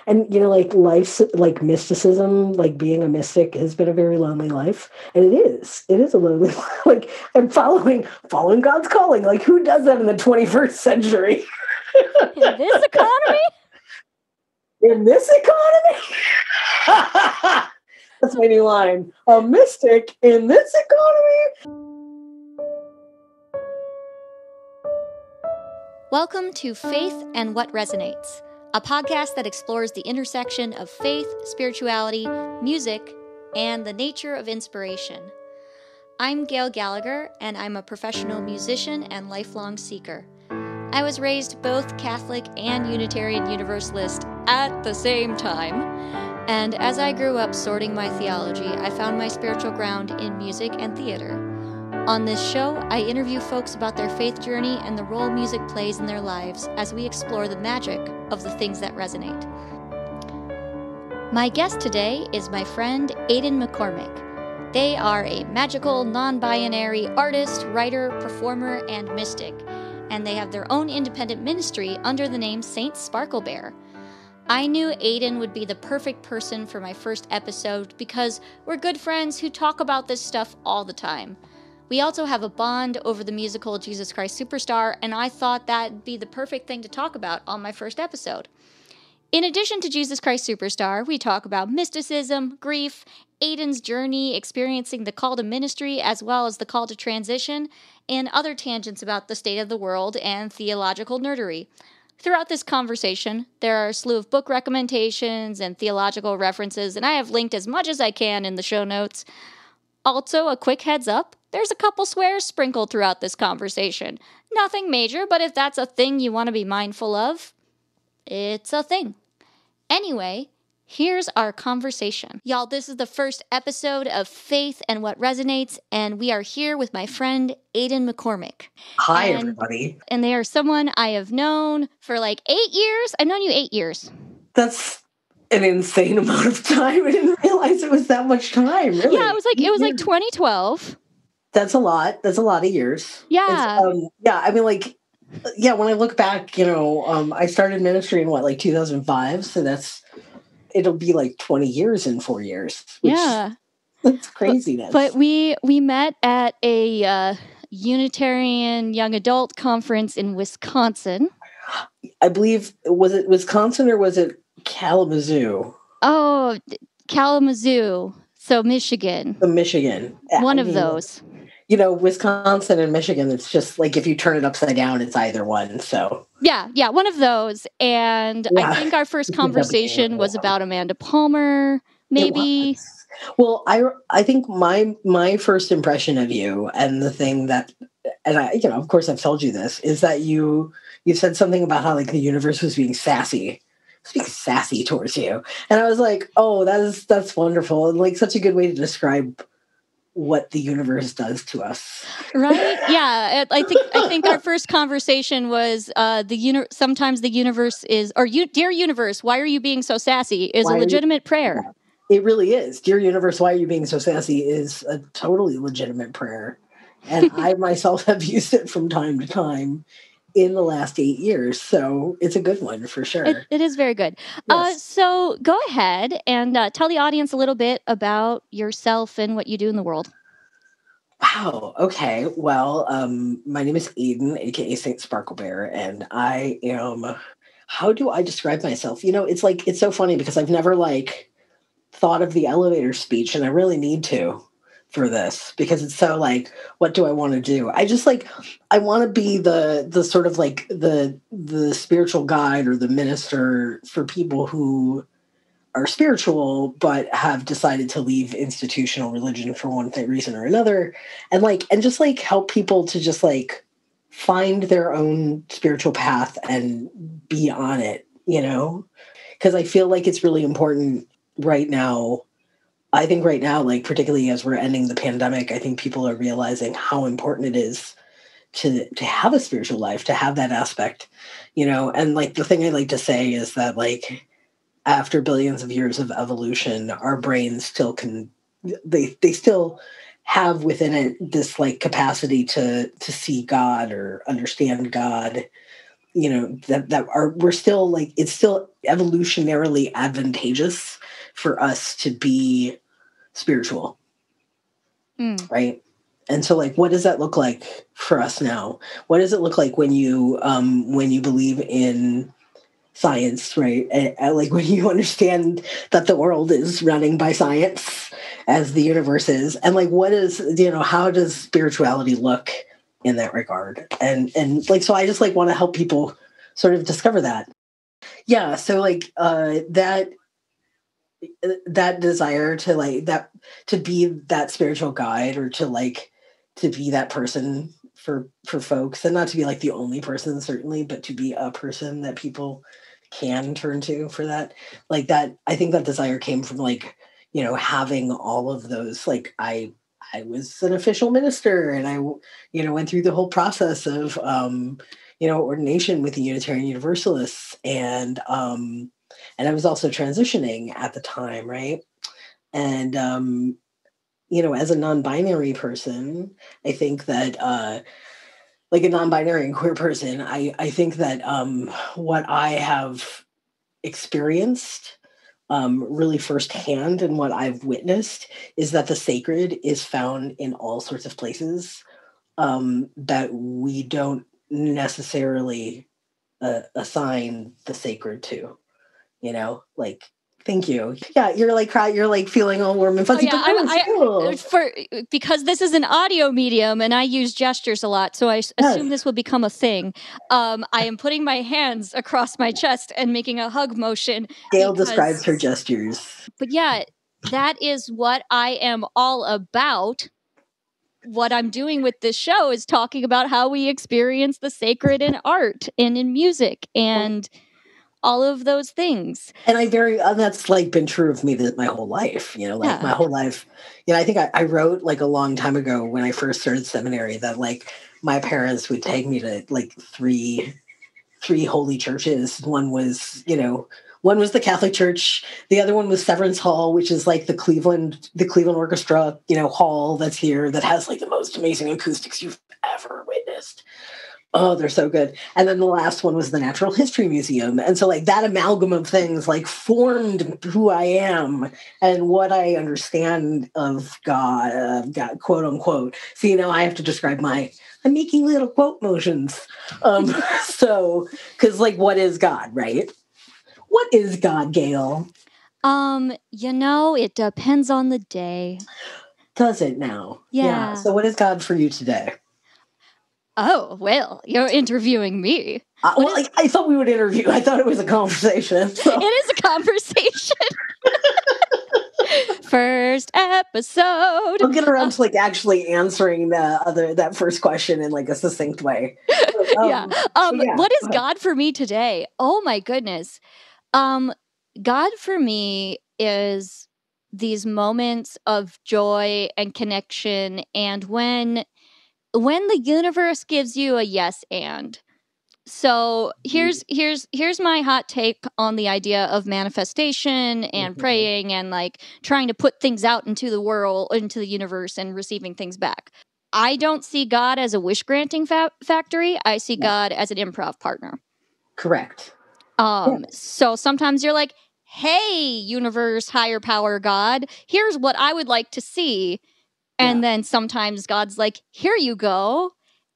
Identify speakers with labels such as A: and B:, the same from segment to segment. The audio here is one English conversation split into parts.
A: And, like life's like mysticism, like being a mystic has been a very lonely life. And it is a lonely life. Like, and following God's calling. Like, who does that in the 21st century?
B: In this economy?
A: In this economy? That's my new line. A mystic in this economy?
B: Welcome to Faith and What Resonates, a podcast that explores the intersection of faith, spirituality, music, and the nature of inspiration. I'm Gail Gallagher, and I'm a professional musician and lifelong seeker. I was raised both Catholic and Unitarian Universalist at the same time, and as I grew up sorting my theology, I found my spiritual ground in music and theater. On this show, I interview folks about their faith journey and the role music plays in their lives as we explore the magic of the things that resonate. My guest today is my friend Aidan McKormick. They are a magical, non-binary artist, writer, performer, and mystic, and they have their own independent ministry under the name Saint Sparklebear. I knew Aidan would be the perfect person for my first episode because we're good friends who talk about this stuff all the time. We also have a bond over the musical Jesus Christ Superstar, and I thought that'd be the perfect thing to talk about on my first episode. In addition to Jesus Christ Superstar, we talk about mysticism, grief, Aidan's journey experiencing the call to ministry as well as the call to transition, and other tangents about the state of the world and theological nerdery. Throughout this conversation, there are a slew of book recommendations and theological references, and I have linked as much as I can in the show notes. Also, a quick heads up, there's a couple swears sprinkled throughout this conversation. Nothing major, but if that's a thing you want to be mindful of, it's a thing. Anyway, here's our conversation. Y'all, this is the first episode of Faith and What Resonates, and we are here with my friend Aidan McKormick.
A: Hi, everybody.
B: And they are someone I have known for like 8 years. I've known you 8 years.
A: That's an insane amount of time. I didn't realize it was that much time, really.
B: Yeah, it was like 2012.
A: That's a lot. That's a lot of years.
B: Yeah.
A: When I look back, I started ministry in 2005. So it'll be like 20 years in 4 years.
B: Yeah.
A: That's craziness.
B: But we met at a Unitarian young adult conference in Wisconsin.
A: I believe, was it Wisconsin or was it Kalamazoo?
B: Oh, Kalamazoo. So Michigan.
A: Michigan.
B: One of those.
A: Wisconsin and Michigan, it's just like if you turn it upside down, it's either one. So
B: yeah, one of those. And yeah. I think our first conversation was about Amanda Palmer, maybe.
A: Well, I think my first impression of you and the thing that, and I, of course I've told you this, is that you said something about how the universe was being sassy. Being sassy towards you. And I was like, oh, that's wonderful. And such a good way to describe what the universe does to us.
B: Right? Yeah. I think our first conversation was sometimes the universe is, or dear universe, why are you being so sassy? Is a legitimate prayer.
A: It really is. Dear universe, why are you being so sassy is a totally legitimate prayer. And I myself have used it from time to time in the last 8 years. So it's a good one for sure.
B: It is very good.
A: Yes.
B: So go ahead and tell the audience a little bit about yourself and what you do in the world.
A: Wow. Okay. Well, my name is Aidan, aka Saint Sparklebear, and I am, how do I describe myself? It's so funny because I've never thought of the elevator speech, and I really need to for this because it's so what do I want to do? I just I want to be the sort of the spiritual guide or the minister for people who are spiritual but have decided to leave institutional religion for one reason or another, and just help people to just find their own spiritual path and be on it, because I feel it's really important right now. I think right now, particularly as we're ending the pandemic, I think people are realizing how important it is to have a spiritual life, to have that aspect, and the thing I like to say is that after billions of years of evolution, our brains still they still have within it this capacity to see God or understand God we're still like, it's still evolutionarily advantageous for us to be spiritual. Right. And so, like, what does that look like for us now? What does it look like when you believe in science, right? And like when you understand that the world is running by science as the universe is, and like, what is, how does spirituality look in that regard? And like, so I just like want to help people sort of discover that. Yeah. So like that desire to like that, to be that spiritual guide, or to like, to be that person for folks, and not to be like the only person certainly, but to be a person that people can turn to for that. Like that, I think that desire came from like, having all of those, like I was an official minister, and I, went through the whole process of, ordination with the Unitarian Universalists. And I was also transitioning at the time. Right. And, as a non-binary person, I think that, like a non-binary and queer person, I think that what I have experienced really firsthand, and what I've witnessed, is that the sacred is found in all sorts of places that we don't necessarily assign the sacred to, like. Thank you. Yeah, you're like crying. You're like feeling all warm and fuzzy.
B: Oh, yeah, because this is an audio medium and I use gestures a lot, so I assume this will become a thing. I am putting my hands across my chest and making a hug motion.
A: Gail describes her gestures.
B: But yeah, that is what I am all about. What I'm doing with this show is talking about how we experience the sacred in art and in music and all of those things.
A: And that's like been true of me my whole life, my whole life. I think I wrote like a long time ago when I first started seminary that like my parents would take me to like three holy churches. One was the Catholic Church. The other one was Severance Hall, which is like the Cleveland Orchestra, hall that's here, that has like the most amazing acoustics you've ever witnessed. Oh, they're so good. And then the last one was the Natural History Museum. And so like that amalgam of things like formed who I am and what I understand of God, quote unquote. So, I have to describe I'm making little quote motions. So, cause like, what is God, right? What is God, Gail?
B: It depends on the day.
A: Does it now?
B: Yeah.
A: So what is God for you today?
B: Oh, well, you're interviewing me.
A: I thought we would interview. I thought it was a conversation. So.
B: It is a conversation. First episode.
A: I'll get around to like actually answering that first question in like a succinct way.
B: What is God for me today? Oh my goodness. God for me is these moments of joy and connection, and when the universe gives you a yes and. So here's my hot take on the idea of manifestation and praying and like trying to put things out into the world, into the universe, and receiving things back. I don't see God as a wish granting factory. I see God as an improv partner.
A: Correct.
B: So sometimes you're like, hey, universe, higher power, God, here's what I would like to see. And then sometimes God's like, here you go.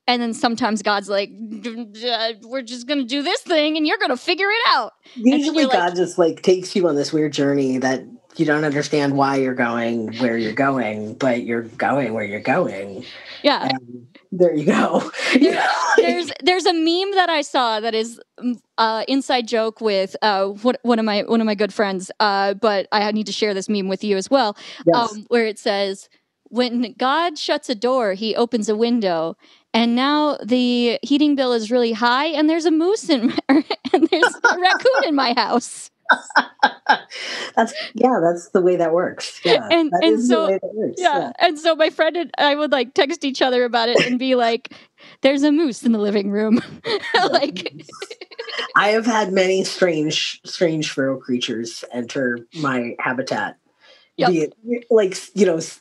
B: And then sometimes God's like, we're just going to do this thing and you're going to figure it out.
A: Usually God just like takes you on this weird journey that you don't understand why you're going where you're going, but you're going where you're going.
B: Yeah.
A: And there you go.
B: There's a meme that I saw that is inside joke with one of my good friends, but I need to share this meme with you as well, where it says, when God shuts a door, he opens a window. And now the heating bill is really high, and there's a moose and there's a raccoon in my house.
A: That's the way that works. Yeah,
B: and so the way that works. Yeah. And so my friend and I would like text each other about it and be like, "There's a moose in the living room." Like,
A: I have had many strange feral creatures enter my habitat. Yep. Be it, like,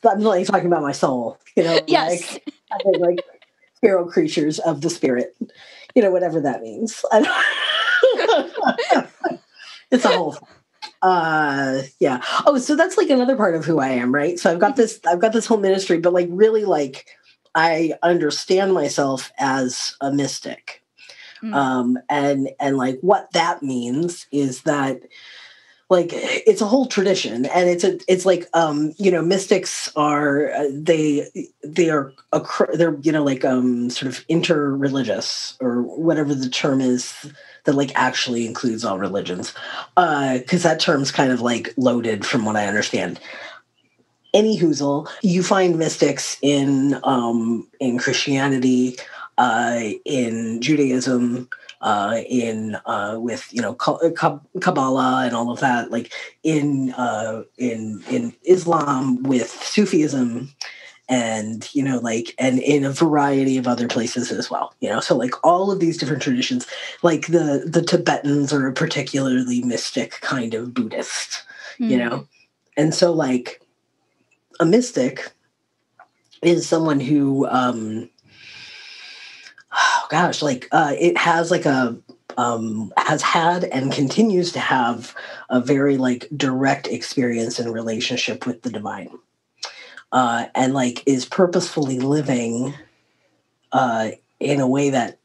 A: I'm like talking about my soul.
B: Yes.
A: Like feral creatures of the spirit, whatever that means. It's a whole thing. Yeah. Oh, so that's like another part of who I am, right? So I've got this whole ministry, but like really like I understand myself as a mystic. And like what that means is that like it's a whole tradition, and it's like mystics are they're like sort of interreligious, or whatever the term is that like actually includes all religions, because that term's kind of like loaded from what I understand. Any hoozle, you find mystics in Christianity, in Judaism, in with Kabbalah and all of that, like in Islam with Sufism, and and in a variety of other places as well. So like all of these different traditions, like the Tibetans are a particularly mystic kind of Buddhist, and so like a mystic is someone who it has like has had and continues to have a very like direct experience and relationship with the divine, and like is purposefully living in a way that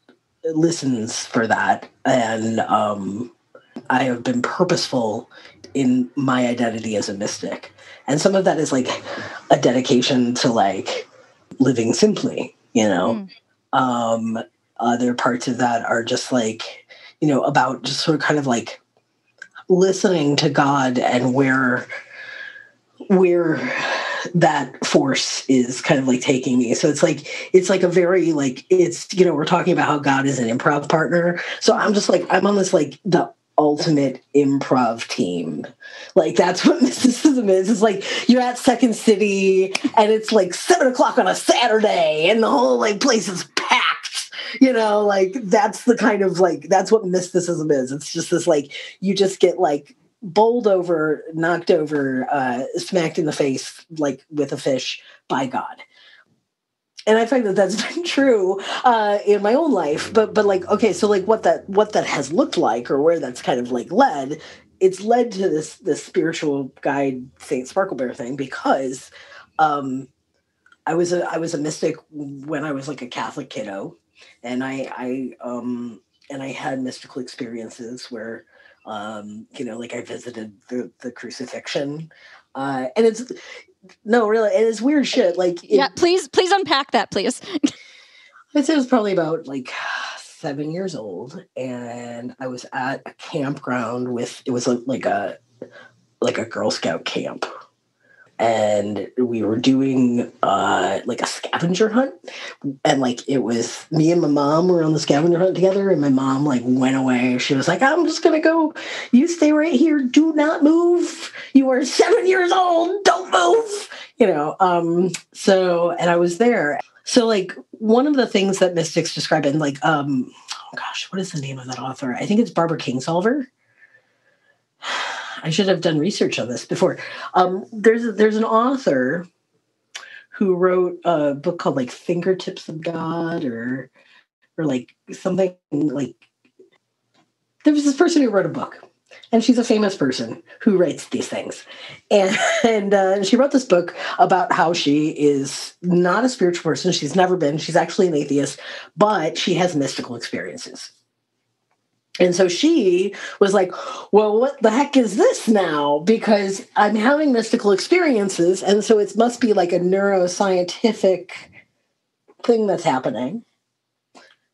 A: listens for that. And I have been purposeful in my identity as a mystic, and some of that is like a dedication to like living simply, Other parts of that are just like, about just sort of kind of like listening to God and where that force is kind of like taking me. So it's like a very like, it's, we're talking about how God is an improv partner. So I'm just like, I'm on this like the ultimate improv team. Like that's what mysticism is. It's like you're at Second City and it's like 7:00 on a Saturday and the whole like place is packed, like that's the kind of like, that's what mysticism is. It's just this like, you just get like bowled over, knocked over, smacked in the face, like with a fish by God. And I find that that's been true in my own life, but like, okay, so like what that has looked like, or where that's kind of like led, it's led to this spiritual guide Saint Sparklebear thing, because I was a mystic when I was like a Catholic kiddo, and I had mystical experiences where like I visited the crucifixion, and it's. No, really, and it's weird shit. Like,
B: please unpack that, please.
A: I'd say I was probably about like 7 years old, and I was at a campground it was like a Girl Scout camp, and we were doing like a scavenger hunt, and like it was me and my mom were on the scavenger hunt together, and my mom like went away. She was like, I'm just gonna go, you stay right here, do not move, you are 7 years old, don't move, so, and I was there. So like one of the things that mystics describe, and like oh gosh, what is the name of that author? I think it's Barbara Kingsolver. I should have done research on this before. There's an author who wrote a book called like Fingertips of God, or like something like. There was this person who wrote a book, and she's a famous person who writes these things, and she wrote this book about how she is not a spiritual person. She's never been. She's actually an atheist, but she has mystical experiences. And so she was like, well, what the heck is this now? Because I'm having mystical experiences, and so it must be like a neuroscientific thing that's happening.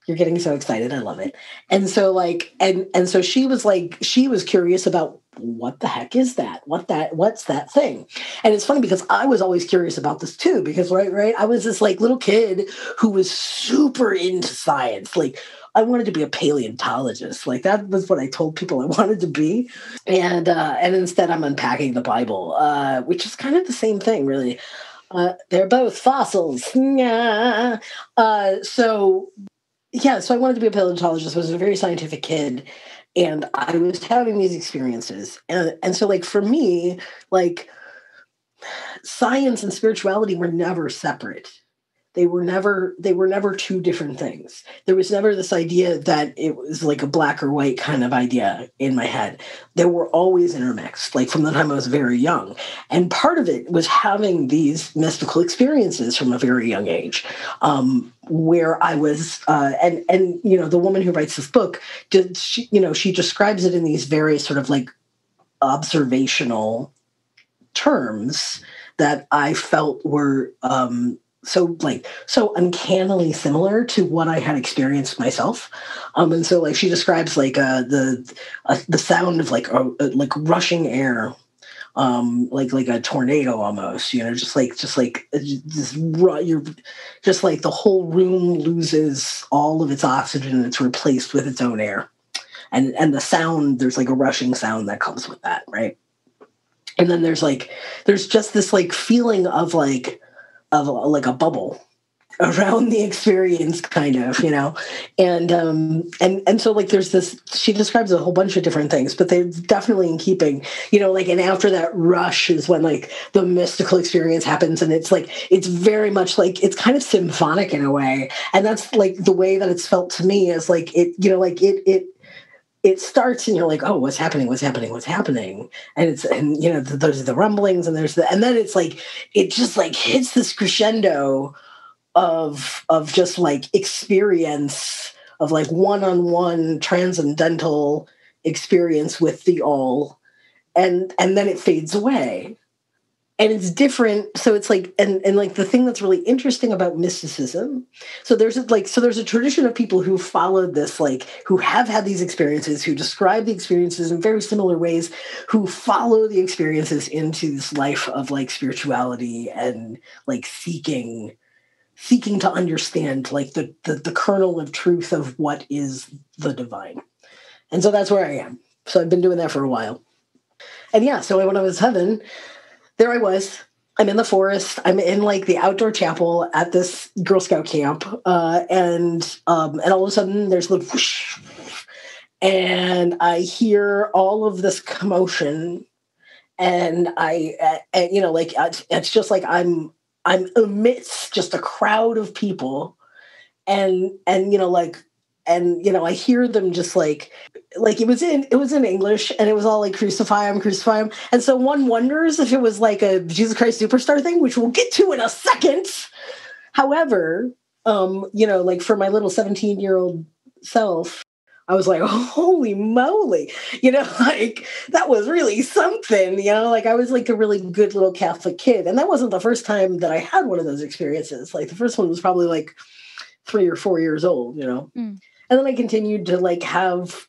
A: You're getting so excited. I love it. And so like, and so she was like, she was curious about what the heck is that? What's that thing? And it's funny because I was always curious about this too, because right. I was this like little kid who was super into science. Like I wanted to be a paleontologist. Like that was what I told people I wanted to be. And instead I'm unpacking the Bible, which is kind of the same thing, really. They're both fossils. So I wanted to be a paleontologist. I was a very scientific kid, and I was having these experiences. And so like for me, like science and spirituality were never separate. they were never two different things. There was never this idea that it was like a black or white kind of idea in my head. They were always intermixed, like from the time I was very young. And part of it was having these mystical experiences from a very young age, where I was, and the woman who writes this book, she describes it in these various sort of like observational terms that I felt were so uncannily similar to what I had experienced myself. And so like she describes like the sound of like rushing air, like a tornado almost, you're just like you're just like the whole room loses all of its oxygen and it's replaced with its own air. And the sound, there's like a rushing sound that comes with that, right? And then there's just this like feeling of like a bubble around the experience, kind of, and so like there's this, she describes a whole bunch of different things, but they're definitely in keeping, like, and after that rush is when like the mystical experience happens, and it's very much like, it's kind of symphonic in a way, and that's like the way that it's felt to me, is like it starts and you're like, oh, what's happening? And those are the rumblings, and and then it's like, it just like hits this crescendo of just like experience of like one-on-one transcendental experience with the all. And then it fades away. And it's different. So it's like, and like the thing that's really interesting about mysticism. So there's a tradition of people who followed this, like, who have had these experiences, who describe the experiences in very similar ways, who follow the experiences into this life of like spirituality and like seeking to understand like the kernel of truth of what is the divine. And so that's where I am. So I've been doing that for a while. And yeah, so when I was 7, there I was. I'm in the forest. I'm in like the outdoor chapel at this Girl Scout camp, and all of a sudden there's the whoosh, and I hear all of this commotion, and it's just like I'm amidst just a crowd of people, and I hear them just like it was in English, and it was all like crucify him. And so one wonders if it was like a Jesus Christ Superstar thing, which we'll get to in a second. However, like for my little 17-year-old self, I was like, oh, holy moly, like that was really something, like I was like a really good little Catholic kid. And that wasn't the first time that I had one of those experiences. Like the first one was probably like 3 or 4 years old, And then I continued to like have,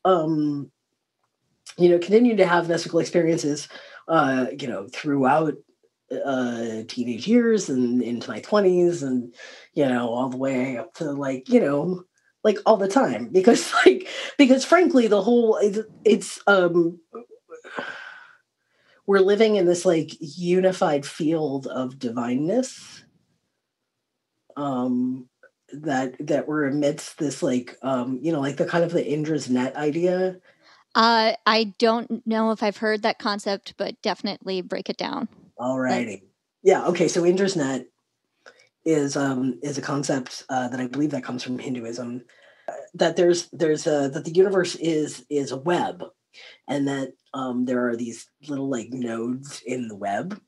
A: mystical experiences, throughout teenage years and into my 20s, and, all the way up to like, like all the time, because frankly, the whole, it's, we're living in this like unified field of divineness, that we're amidst this like like the kind of the Indra's net idea.
B: I don't know if I've heard that concept, but definitely break it down.
A: Alrighty. Yeah, okay, so Indra's net is a concept that I believe that comes from Hinduism, that that the universe is a web, and that there are these little like nodes in the web,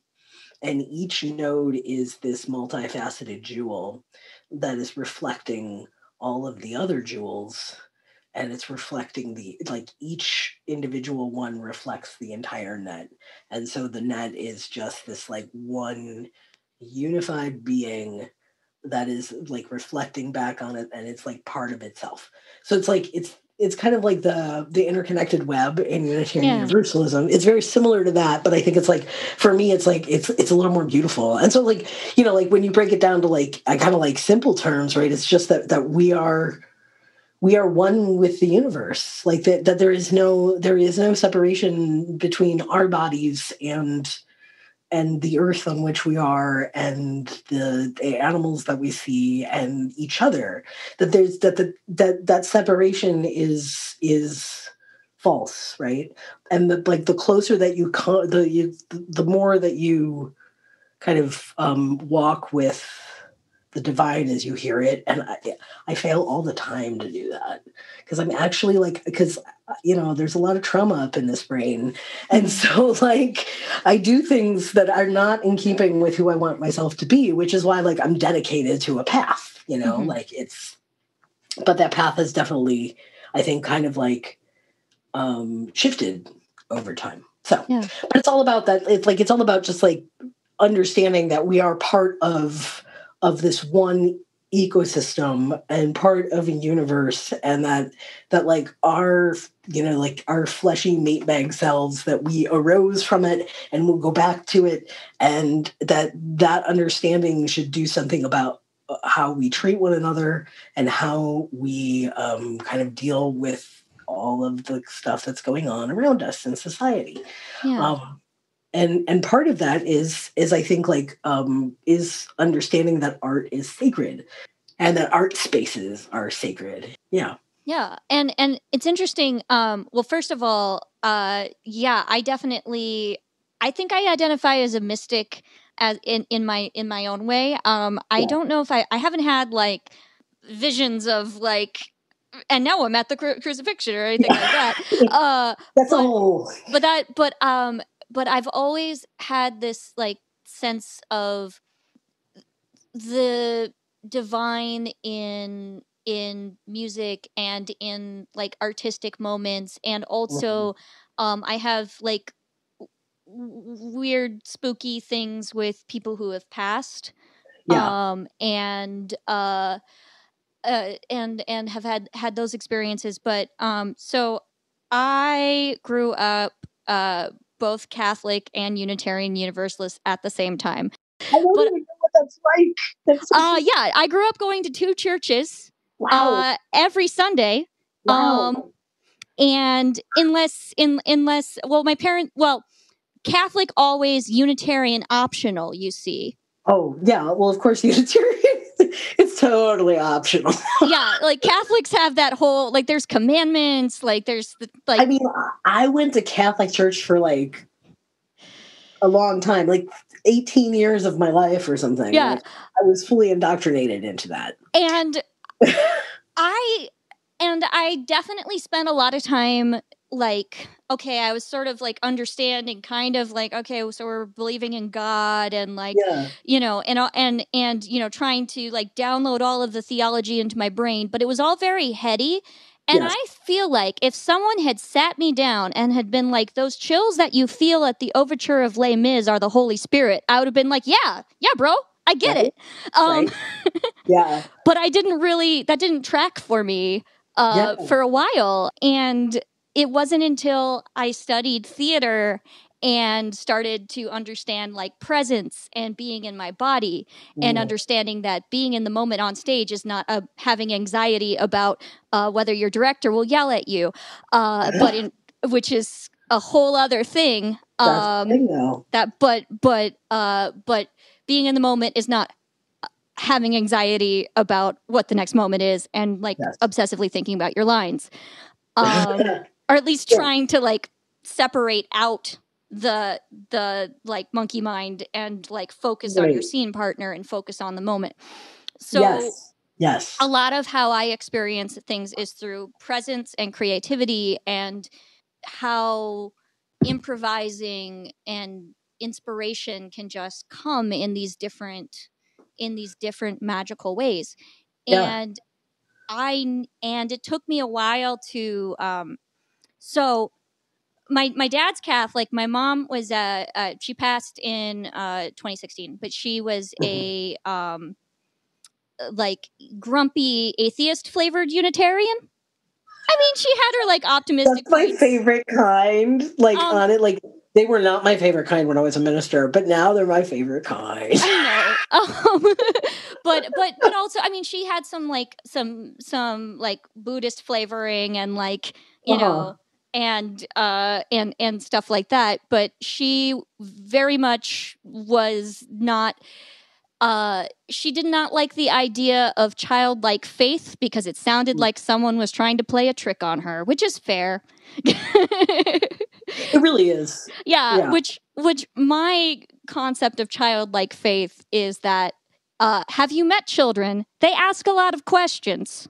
A: and each node is this multifaceted jewel that is reflecting all of the other jewels, and it's reflecting each individual one reflects the entire net. And so the net is just this like one unified being that is like reflecting back on it, and it's like part of itself. So it's like it's kind of like the interconnected web in Unitarian Universalism. It's very similar to that, but I think it's like, for me, it's like it's a little more beautiful. And so like, like when you break it down to like kind of like simple terms, right? It's just that we are one with the universe. Like that there is no separation between our bodies and the earth on which we are, and the animals that we see, and each other. That there's that separation is false, right? And the closer that you come, the more that you kind of walk with the divine as you hear it. And I fail all the time to do that because I'm actually like, because, there's a lot of trauma up in this brain. And so like, I do things that are not in keeping with who I want myself to be, which is why like I'm dedicated to a path, like but that path is definitely, I think, kind of like shifted over time. So, but it's all about that. It's all about just like understanding that we are part of this one ecosystem and part of a universe, and that like our fleshy meat bag selves, that we arose from it and we'll go back to it, and that understanding should do something about how we treat one another and how we kind of deal with all of the stuff that's going on around us in society. And part of that is I think like is understanding that art is sacred and that art spaces are sacred. Yeah.
B: Yeah. And it's interesting. Well, first of all, I think I identify as a mystic as in my own way. I don't know if I haven't had like visions of like, and now I'm at the crucifixion or anything like that. But I've always had this like sense of the divine in music and in like artistic moments, and also I have like weird spooky things with people who have passed, and have had those experiences. But so I grew up both Catholic and Unitarian Universalist at the same time.
A: I don't even know what that's like.
B: I grew up going to two churches every Sunday. And unless Catholic always, Unitarian optional, you see.
A: Oh, yeah. Well, of course, Unitarian, it's totally optional.
B: Yeah, like Catholics have that whole, like, there's commandments, like, there's, like...
A: I mean, I went to Catholic church for, like, a long time, like 18 years of my life or something.
B: Yeah.
A: Like, I was fully indoctrinated into that.
B: And I definitely spent a lot of time, like, okay, I was sort of like understanding kind of like, okay, so we're believing in God and like, and trying to like download all of the theology into my brain, but it was all very heady. And I feel like if someone had sat me down and had been like, those chills that you feel at the overture of Les Mis are the Holy Spirit, I would have been like, yeah, bro, I get it.
A: Yeah.
B: But that didn't track for me for a while. And it wasn't until I studied theater and started to understand like presence and being in my body and understanding that being in the moment on stage is not having anxiety about whether your director will yell at you, which is a whole other thing. But being in the moment is not having anxiety about what the next moment is and like obsessively thinking about your lines. Or at least trying to like separate out the like monkey mind and like focus on your scene partner and focus on the moment. So
A: yes,
B: a lot of how I experience things is through presence and creativity, and how improvising and inspiration can just come in these different magical ways. And it took me a while to so my dad's Catholic. My mom was she passed in 2016, but she was a like grumpy atheist flavored Unitarian. I mean, she had her like optimistic.
A: That's my favorite kind. Like on it, like they were not my favorite kind when I was a minister, but now they're my favorite kind.
B: I know. But also, I mean, she had some like Buddhist flavoring and like you know. And stuff like that, but she very much was not. She did not like the idea of childlike faith because it sounded like someone was trying to play a trick on her, which is fair.
A: It really is.
B: Yeah. Which my concept of childlike faith is that have you met children? They ask a lot of questions.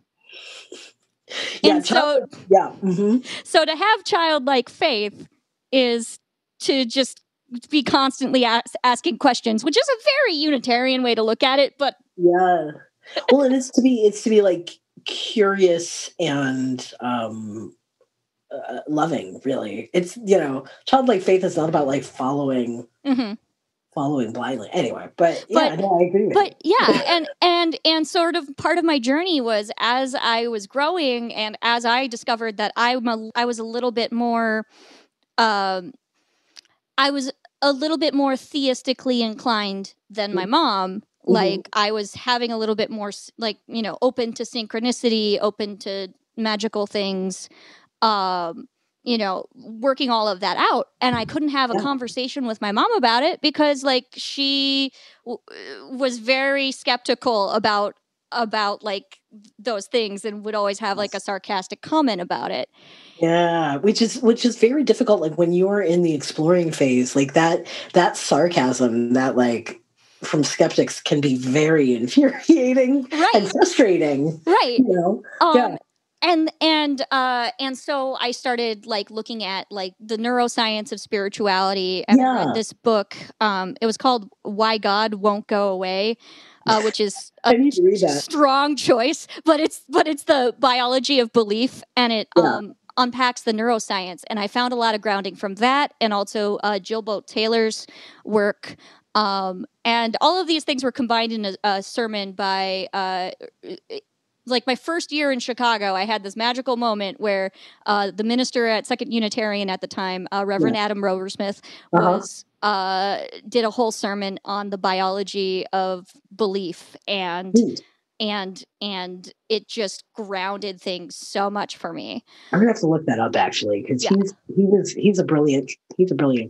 A: Yeah,
B: and so to have childlike faith is to just be constantly asking questions, which is a very Unitarian way to look at it. But
A: yeah, well, and it's to be like curious and loving. Really, it's childlike faith is not about like following blindly. Anyway, but I agree with you.
B: and sort of part of my journey was as I was growing and as I discovered that I was a little bit more I was a little bit more theistically inclined than my mom. Like I was having a little bit more like, open to synchronicity, open to magical things, working all of that out. And I couldn't have a conversation with my mom about it because like she was very skeptical about like those things and would always have like a sarcastic comment about it.
A: Yeah, which is very difficult. Like when you're in the exploring phase, like that sarcasm that like from skeptics can be very infuriating and frustrating.
B: Right. And so I started like looking at like the neuroscience of spirituality, and I read this book. It was called Why God Won't Go Away. Which is a strong choice, but it's the biology of belief, and it unpacks the neuroscience. And I found a lot of grounding from that, and also Jill Bolte Taylor's work. And all of these things were combined in a sermon by. Like my first year in Chicago, I had this magical moment where the minister at Second Unitarian at the time, Reverend Adam Roversmith, did a whole sermon on the biology of belief, and it just grounded things so much for me.
A: I'm gonna have to look that up actually, because he's a brilliant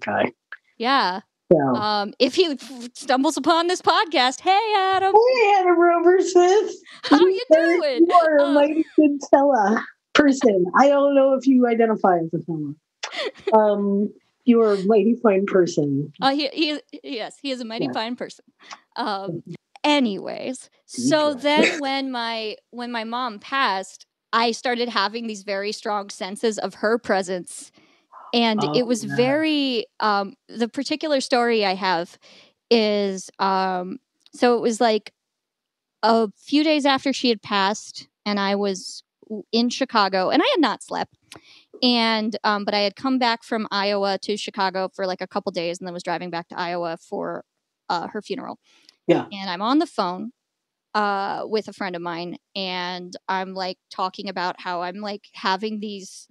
A: guy.
B: Yeah. So, if he stumbles upon this podcast, hey Adam
A: Roversmith,
B: how you doing?
A: You are a mighty good fella person. I don't know if you identify as a fella. You are a mighty fine person.
B: He is a mighty fine person. Anyways, so then when my mom passed, I started having these very strong senses of her presence. And it was very, the particular story I have is, so it was like a few days after she had passed, and I was in Chicago, and I had not slept. And, but I had come back from Iowa to Chicago for like a couple days, and then was driving back to Iowa for her funeral.
A: Yeah.
B: And I'm on the phone with a friend of mine, and I'm like talking about how I'm like having these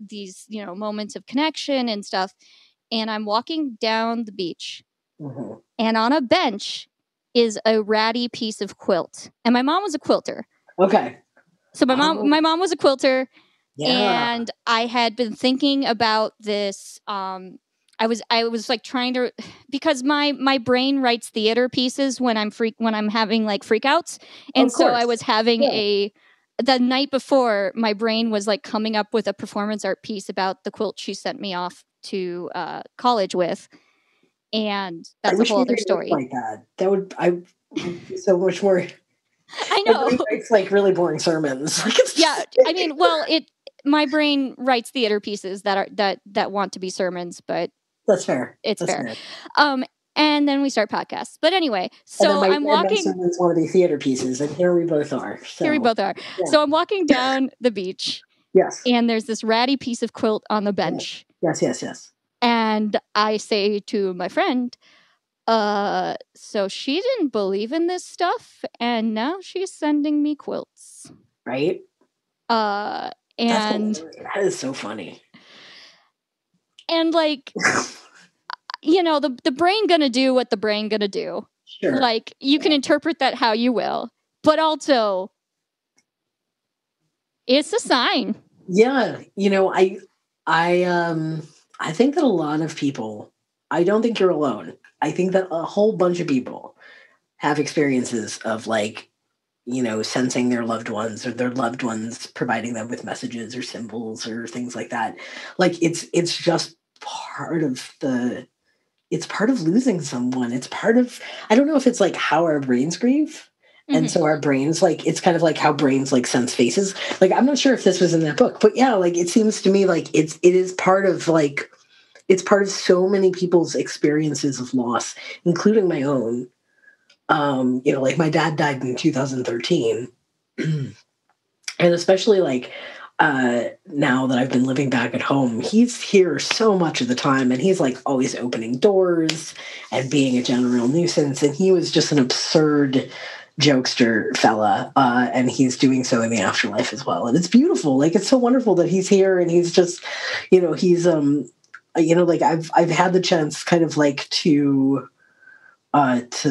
B: moments of connection and stuff, and I'm walking down the beach, and on a bench is a ratty piece of quilt, and my mom was a quilter.
A: Okay.
B: So my mom was a quilter, and I had been thinking about this. I was like trying to, because my brain writes theater pieces when I'm having like freakouts. And so I was having the night before, my brain was like coming up with a performance art piece about the quilt she sent me off to college with. And that's a whole other story.
A: Like that would be so much more.
B: I know.
A: It's like really boring sermons.
B: Yeah. I mean, well, my brain writes theater pieces that want to be sermons, but
A: that's fair.
B: It's fair. And then we start podcasts. But anyway, so I'm walking.
A: Sermons want to be theater pieces, and here we both are.
B: Yeah. So I'm walking down the beach.
A: Yes.
B: And there's this ratty piece of quilt on the bench.
A: Yes.
B: And I say to my friend, so she didn't believe in this stuff, and now she's sending me quilts.
A: Right?
B: And
A: that is so funny.
B: And like, the brain gonna do what the brain gonna do.
A: Sure.
B: Like, you can interpret that how you will, but also it's a sign.
A: Yeah. I think that a lot of people, I don't think you're alone. I think that a whole bunch of people have experiences of like, sensing their loved ones, or their loved ones providing them with messages or symbols or things like that. Like it's just part of it's part of losing someone. It's part of, I don't know if it's like how our brains grieve. And so our brains, like, it's kind of like how brains like sense faces. Like, I'm not sure if this was in that book, but yeah, like, it seems to me like it is part of like, it's part of so many people's experiences of loss, including my own. Like my dad died in 2013. And especially like now that I've been living back at home, he's here so much of the time, and he's like always opening doors and being a general nuisance. And he was just an absurd jokester fella, and he's doing so in the afterlife as well. And it's beautiful. Like, it's so wonderful that he's here, and he's just, he's like I've had the chance kind of like to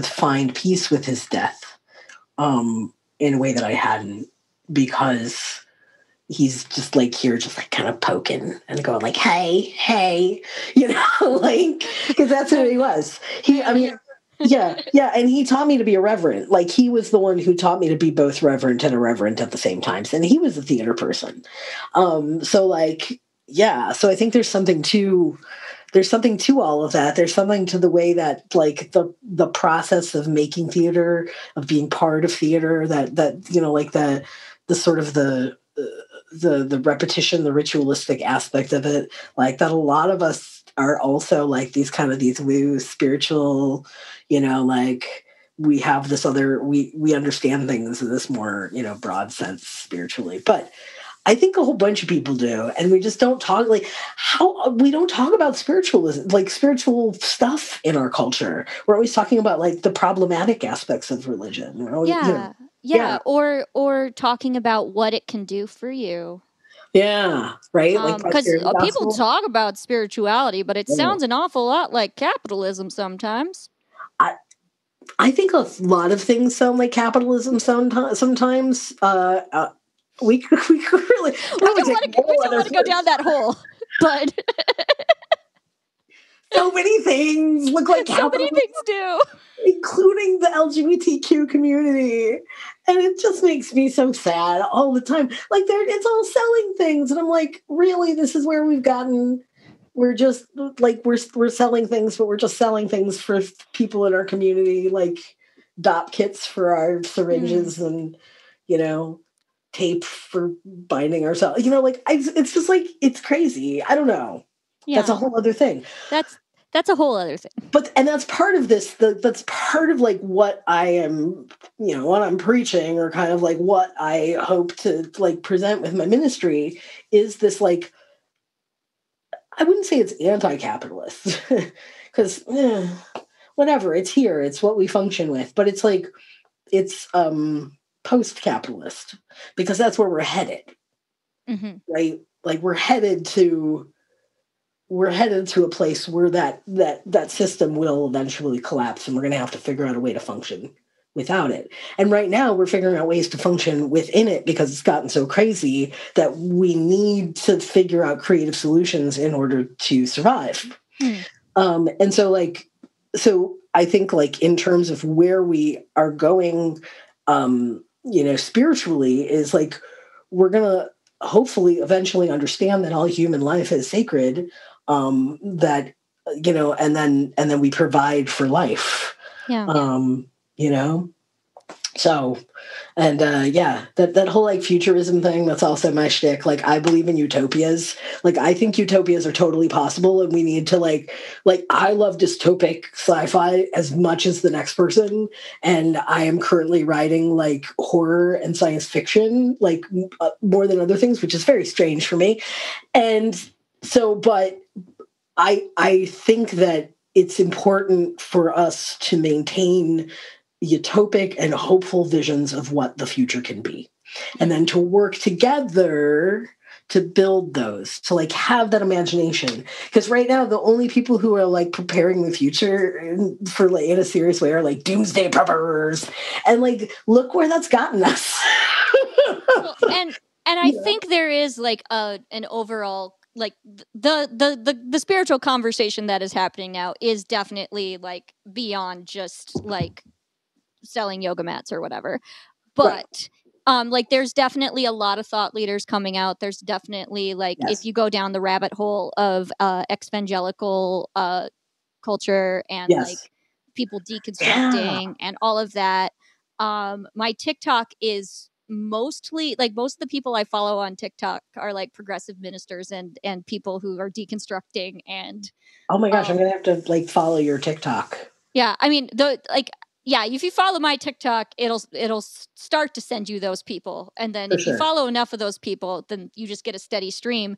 A: find peace with his death in a way that I hadn't, because he's just like here, just like kind of poking and going like, hey, like, because that's who he was. Yeah. And he taught me to be irreverent. Like, he was the one who taught me to be both reverent and irreverent at the same time. And he was a theater person. So like, yeah. So I think there's something to all of that. There's something to the way that like the process of making theater, of being part of theater, that like the sort of the repetition, the ritualistic aspect of it, like that a lot of us are also like these woo spiritual, like we have this other, we understand things in this more, broad sense spiritually. But I think a whole bunch of people do, and we just don't talk, like, we don't talk about spiritualism, like spiritual stuff in our culture. We're always talking about like the problematic aspects of religion.
B: Yeah. Or talking about what it can do for you.
A: Yeah, right.
B: Because people talk about spirituality, but it sounds an awful lot like capitalism sometimes.
A: I think a lot of things sound like capitalism sometimes. We could really.
B: We don't want to go down that hole, but
A: so many things look like
B: capitalism. So many things do,
A: including the LGBTQ community, and it just makes me so sad all the time. Like, it's all selling things, and I'm like, really, this is where we've gotten. We're just like we're selling things, but we're just selling things for people in our community, like DOP kits for our syringes and tape for binding ourselves. It's just like, it's crazy. I don't know. Yeah. That's a whole other thing.
B: That's a whole other thing.
A: And that's part of this. That's part of like what I am, what I'm preaching, or kind of like what I hope to like present with my ministry, is this like, I wouldn't say it's anti-capitalist because whatever, it's here, it's what we function with, but it's like, it's post-capitalist, because that's where we're headed, right? Like we're headed to a place where that system will eventually collapse, and we're going to have to figure out a way to function without it. And right now we're figuring out ways to function within it, because it's gotten so crazy that we need to figure out creative solutions in order to survive. And so I think like in terms of where we are going, spiritually, is like, we're going to hopefully eventually understand that all human life is sacred, that, and then we provide for life. So, and that whole like futurism thing, that's also my shtick. Like, I believe in utopias. Like, I think utopias are totally possible, and we need to like I love dystopic sci-fi as much as the next person, and I am currently writing like horror and science fiction, like more than other things, which is very strange for me. And so, but I think that it's important for us to maintain utopic and hopeful visions of what the future can be, and then to work together to build those, to like have that imagination. Because right now the only people who are like preparing the future for like in a serious way are like doomsday preppers, and like look where that's gotten us.
B: and I think there is like an overall like the spiritual conversation that is happening now is definitely like beyond just like selling yoga mats or whatever, but like there's definitely a lot of thought leaders coming out. There's definitely like if you go down the rabbit hole of evangelical culture and like people deconstructing and all of that, My TikTok is mostly like most of the people I follow on TikTok are like progressive ministers and people who are deconstructing and
A: Oh my gosh, I'm gonna have to like follow your TikTok.
B: Yeah, I mean, if you follow my TikTok, it'll start to send you those people, and then if you follow enough of those people, then you just get a steady stream,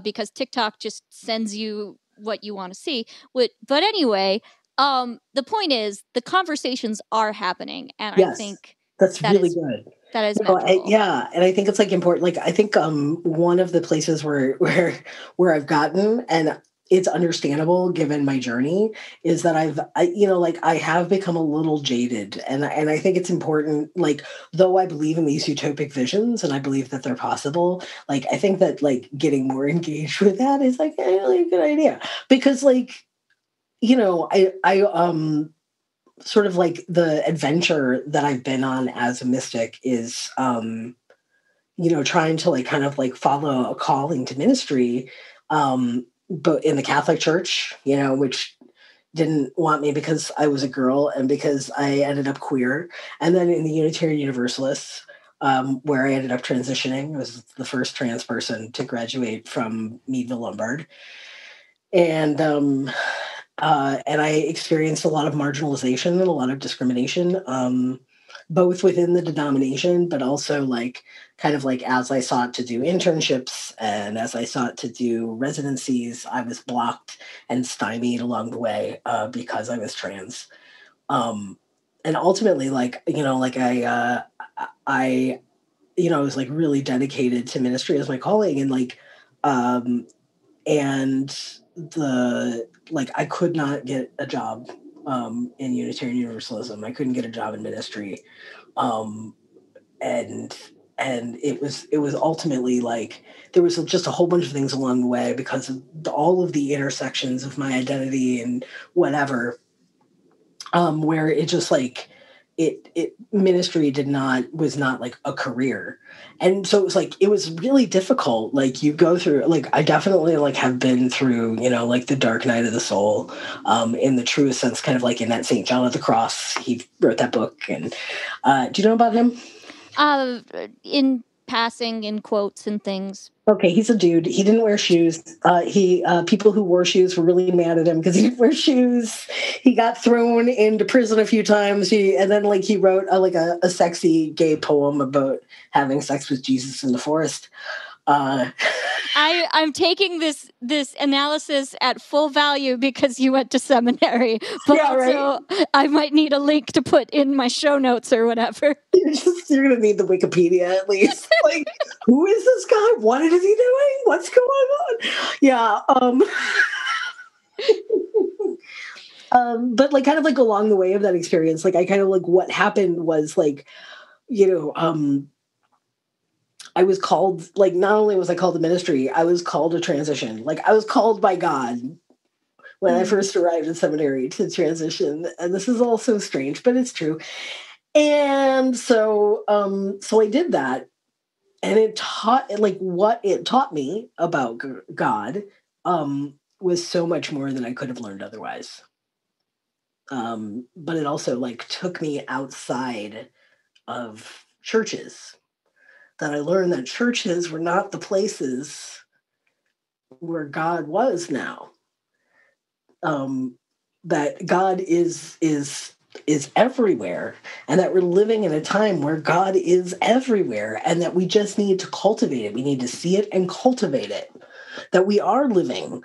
B: because TikTok just sends you what you want to see. But anyway, the point is the conversations are happening, and I think
A: that's really good.
B: That is magical.
A: And I think it's like important. Like I think one of the places where I've gotten, and it's understandable given my journey, is that I have become a little jaded, and I think it's important. Like, though I believe in these utopic visions and I believe that they're possible, like I think that like getting more engaged with that is like a really good idea, because like, I sort of like the adventure that I've been on as a mystic is, trying to like kind of like follow a calling to ministry, but in the Catholic Church, which didn't want me because I was a girl and because I ended up queer. And then in the Unitarian Universalists, where I ended up transitioning. I was the first trans person to graduate from Meadville Lombard. And I experienced a lot of marginalization and a lot of discrimination, both within the denomination, but also like kind of like as I sought to do internships and as I sought to do residencies, I was blocked and stymied along the way because I was trans. And ultimately, I was like really dedicated to ministry as my calling, and like, I could not get a job in Unitarian Universalism. I couldn't get a job in ministry. And it was ultimately like there was just a whole bunch of things along the way because of all of the intersections of my identity and whatever, where it just like ministry was not like a career. And so it was really difficult. Like you go through, like I definitely like have been through, like the dark night of the soul, in the truest sense, kind of like in that St. John of the Cross. He wrote that book. And do you know about him?
B: In passing, in quotes and things.
A: Okay, he's a dude. He didn't wear shoes. People who wore shoes were really mad at him because he didn't wear shoes. He got thrown into prison a few times. He wrote a sexy gay poem about having sex with Jesus in the forest.
B: I'm taking this analysis at full value because you went to seminary, but also I might need a link to put in my show notes or whatever.
A: You're going to need the Wikipedia at least. Like, who is this guy? What is he doing? What's going on? Yeah. But like kind of like along the way of that experience, like I kind of like what happened was like, I was called, like, not only was I called to ministry, I was called to transition. Like, I was called by God when I first arrived at seminary to transition. And this is all so strange, but it's true. And so I did that. And it taught, like, what it taught me about God was so much more than I could have learned otherwise. But it also, like, took me outside of churches. That I learned that churches were not the places where God was now. That God is everywhere, and that we're living in a time where God is everywhere, and that we just need to cultivate it. We need to see it and cultivate it. That we are living,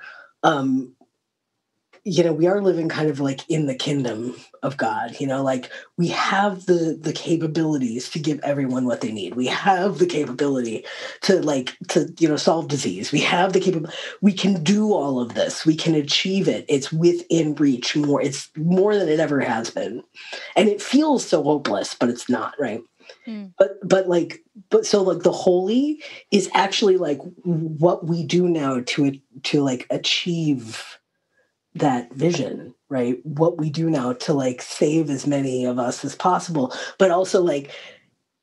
A: we are living kind of like in the kingdom of God, like we have the capabilities to give everyone what they need. We have the capability to solve disease. We have the capability. We can do all of this. We can achieve it. It's within reach more. It's more than it ever has been. And it feels so hopeless, but it's not, right? But so like the holy is actually like what we do now to like achieve that vision, right? What we do now to like save as many of us as possible, but also like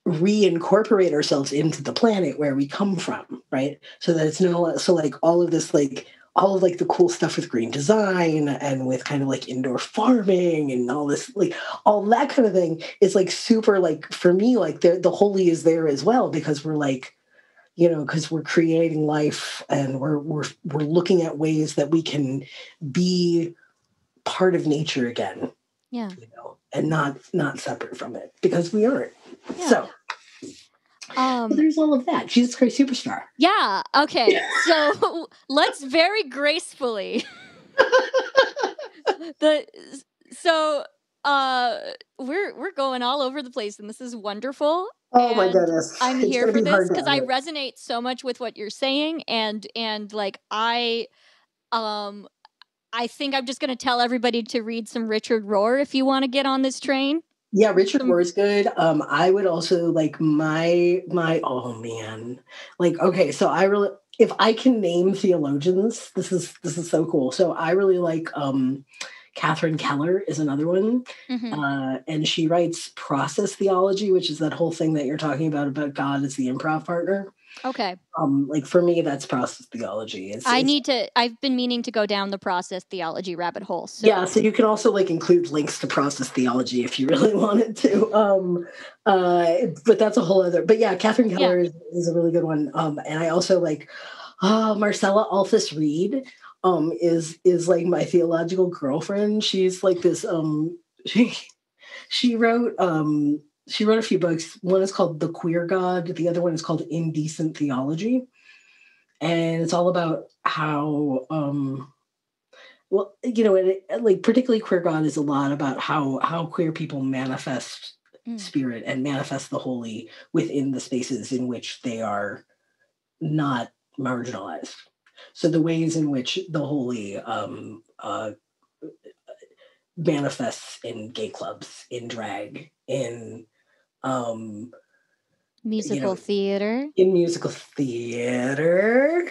A: reincorporate ourselves into the planet where we come from, right? So that it's so like all of this, like all of like the cool stuff with green design and with kind of like indoor farming and all this, like all that kind of thing is like super, like for me, like the holy is there as well, because we're like, because we're creating life and we're looking at ways that we can be part of nature again.
B: Yeah.
A: And not separate from it, because we aren't. Yeah. So there's all of that. Jesus Christ Superstar.
B: Yeah. Okay. So let's very gracefully. We're going all over the place, and this is wonderful.
A: Oh my goodness.
B: I'm here for this because I resonate so much with what you're saying, and like I think I'm just going to tell everybody to read some Richard Rohr if you want to get on this train.
A: Yeah, Richard Rohr is good. I would also like my oh man. Like, okay, so I really, if I can name theologians, this is so cool. So I really like Catherine Keller is another one. Mm-hmm. And she writes process theology, which is that whole thing that you're talking about God as the improv partner.
B: Okay.
A: Like for me, that's process theology.
B: I've been meaning to go down the process theology rabbit hole. So.
A: Yeah, so you can also like include links to process theology if you really wanted to. But that's a whole other. But yeah, Catherine Keller is a really good one. And I also like Marcella Alphys Reed. Is like my theological girlfriend. She's like this. She wrote a few books. One is called The Queer God. The other one is called Indecent Theology. And it's all about how, like particularly Queer God is a lot about how queer people manifest spirit and manifest the holy within the spaces in which they are not marginalized. So the ways in which the holy manifests in gay clubs, in drag, in
B: musical theater.
A: In musical theater.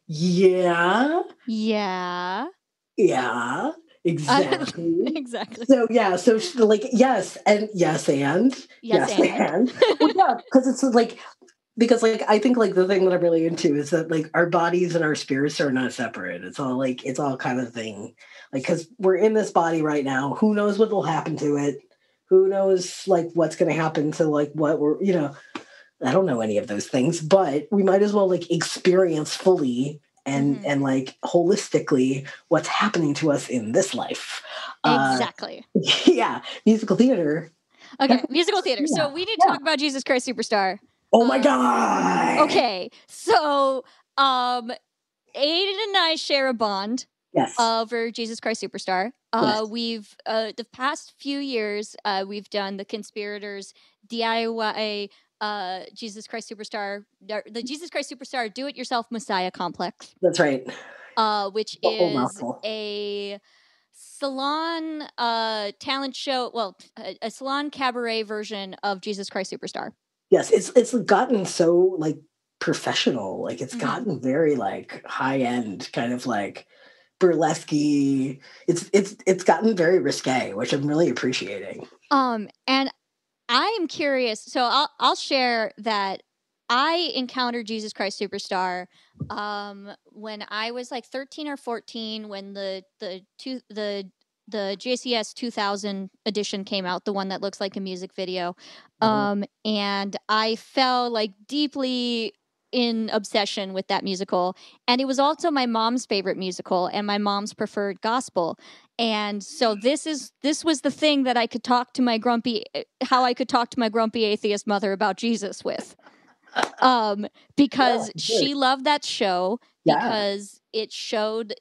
A: Yeah.
B: Yeah.
A: Yeah. Exactly.
B: Exactly.
A: So yeah, so like yes and. Well, yeah, because it's like. Because like I think like the thing that I'm really into is that like our bodies and our spirits are not separate. It's all kind of thing. Like because we're in this body right now. Who knows what will happen to it? Who knows like what's going to happen to like what we're I don't know any of those things. But we might as well like experience fully and like holistically what's happening to us in this life.
B: Exactly.
A: Yeah, musical theater.
B: Okay, musical theater. Yeah. So we need to talk about Jesus Christ Superstar.
A: Oh my God.
B: Okay. So Aidan and I share a bond.
A: Yes.
B: Over Jesus Christ Superstar.
A: Yes.
B: We've the past few years we've done the Conspirators DIY Jesus Christ Superstar, the Jesus Christ Superstar Do It Yourself Messiah Complex.
A: That's right.
B: Which is a salon talent show, a salon cabaret version of Jesus Christ Superstar.
A: Yes, it's gotten so like professional, like it's gotten very like high end, kind of like burlesque. It's gotten very risque, which I'm really appreciating.
B: And I am curious. So I'll share that I encountered Jesus Christ Superstar when I was like 13 or 14, when the JCS 2000 edition came out, the one that looks like a music video. And I fell like deeply in obsession with that musical. And it was also my mom's favorite musical and my mom's preferred gospel. And so this was the thing that I could talk to my grumpy atheist mother about Jesus with. Because she loved that show because it showed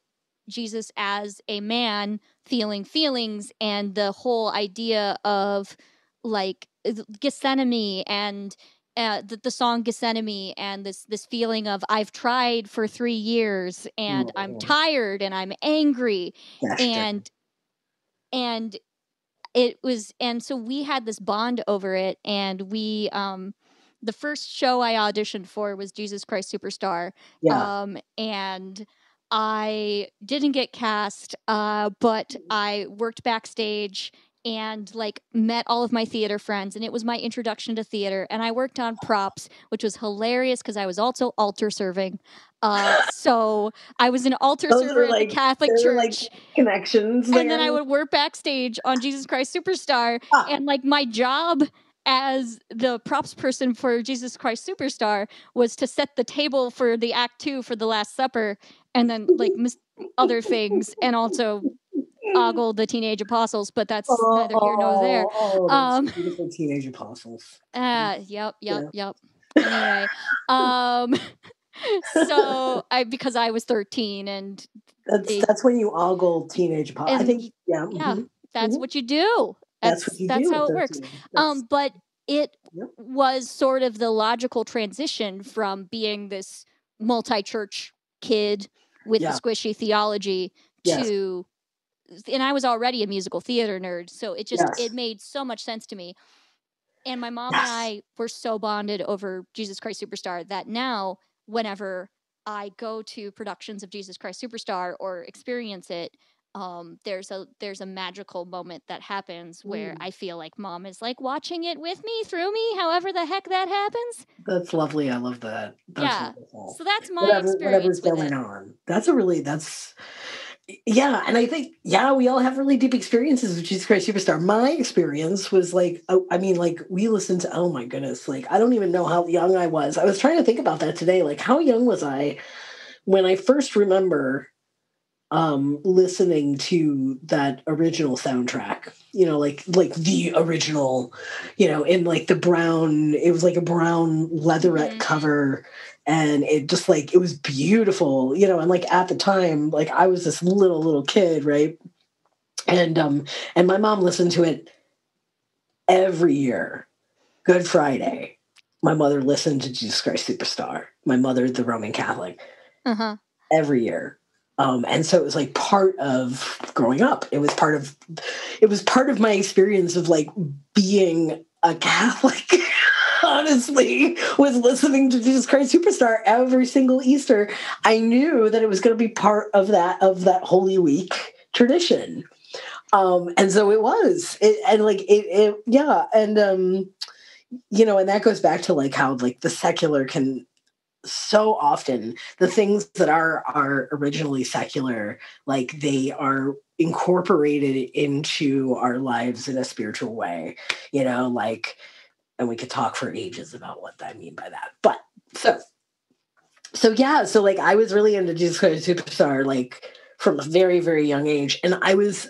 B: Jesus as a man feeling feelings, and the whole idea of like Gethsemane and the song Gethsemane, and this feeling of I've tried for 3 years and I'm tired and I'm angry. And it was, and so we had this bond over it, and we the first show I auditioned for was Jesus Christ Superstar. And I didn't get cast, but I worked backstage and like met all of my theater friends, and it was my introduction to theater, and I worked on props, which was hilarious because I was also altar serving. So I was an altar
A: Those
B: server
A: are
B: at the
A: like,
B: Catholic
A: there are like
B: Church,
A: connections
B: and then
A: there.
B: I would work backstage on Jesus Christ Superstar,
A: Ah.
B: and like my job as the props person for Jesus Christ Superstar was to set the table for the Act 2 for the Last Supper, and then like other things, and also ogle the teenage apostles, but that's neither here nor there.
A: Those beautiful teenage apostles.
B: Yep. Anyway, so because I was 13, and
A: that's when you ogle teenage apostles. I think,
B: that's what you do.
A: That's what you
B: that's
A: do
B: how
A: at
B: it works.
A: 13.
B: But it was sort of the logical transition from being this multi-church kid with the squishy theology to, and I was already a musical theater nerd, so it made so much sense to me. And my mom and I were so bonded over Jesus Christ Superstar that now, whenever I go to productions of Jesus Christ Superstar or experience it, there's a magical moment that happens where I feel like mom is like watching it with me, through me, however the heck that happens.
A: That's lovely. I love that. That's wonderful.
B: So that's my experience with
A: going on. And I think, we all have really deep experiences with Jesus Christ Superstar. My experience was like, we listened to, oh my goodness, like, I don't even know how young I was. I was trying to think about that today. Like, how young was I when I first remember listening to that original soundtrack, like the original, in like it was like a brown leatherette cover, and it just like, it was beautiful, and like at the time, like I was this little kid, right? And my mom listened to it every year. Good Friday, my mother listened to Jesus Christ Superstar. My mother, the Roman Catholic, every year. And so it was like part of growing up. It was part of my experience of like being a Catholic, honestly, was listening to Jesus Christ Superstar every single Easter. I knew that it was going to be part of that Holy Week tradition. And so it was, and that goes back to like how like the secular can, so often the things that are originally secular, like they are incorporated into our lives in a spiritual way, like, and we could talk for ages about what I mean by that. But so like I was really into Jesus Christ Superstar, like from a very, very young age. And I was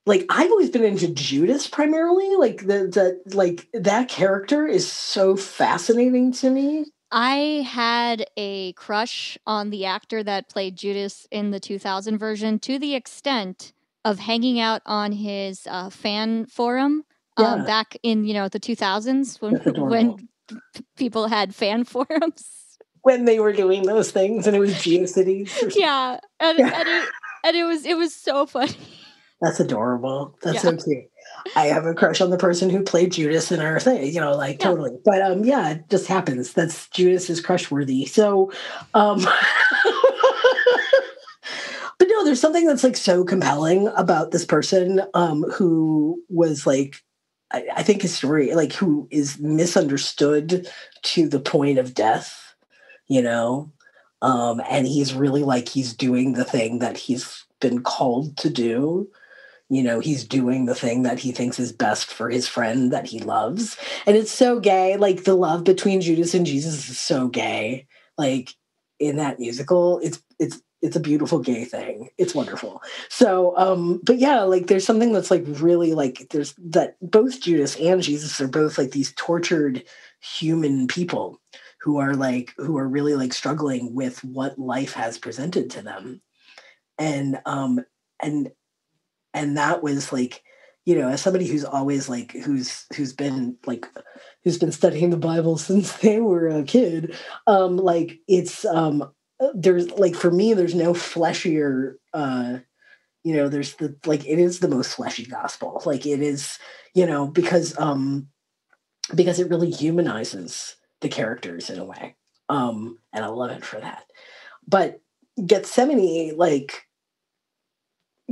A: like, I've always been into Judas primarily. Like that character is so fascinating to me.
B: I had a crush on the actor that played Judas in the 2000 version, to the extent of hanging out on his fan forum back in the 2000s when people had fan forums.
A: When they were doing those things, and it was GeoCities.
B: Yeah, and it was so funny.
A: That's adorable. That's so cute. I have a crush on the person who played Judas in our thing, totally. But it just happens. That's Judas is crush worthy. So, but no, there's something that's like so compelling about this person who was like, I think his story, like who is misunderstood to the point of death, and he's really like, he's doing the thing that he's been called to do. He's doing the thing that he thinks is best for his friend that he loves. And it's so gay. Like the love between Judas and Jesus is so gay. Like in that musical, it's a beautiful gay thing. It's wonderful. So, but yeah, like there's something that's like really like, there's that both Judas and Jesus are both like these tortured human people who are really like struggling with what life has presented to them. And that was like, as somebody who's always like, who's been studying the Bible since they were a kid, like it's, there's like, for me, there's no fleshier, there's it is the most fleshy gospel. Like it is, because it really humanizes the characters in a way. And I love it for that. But Gethsemane, like,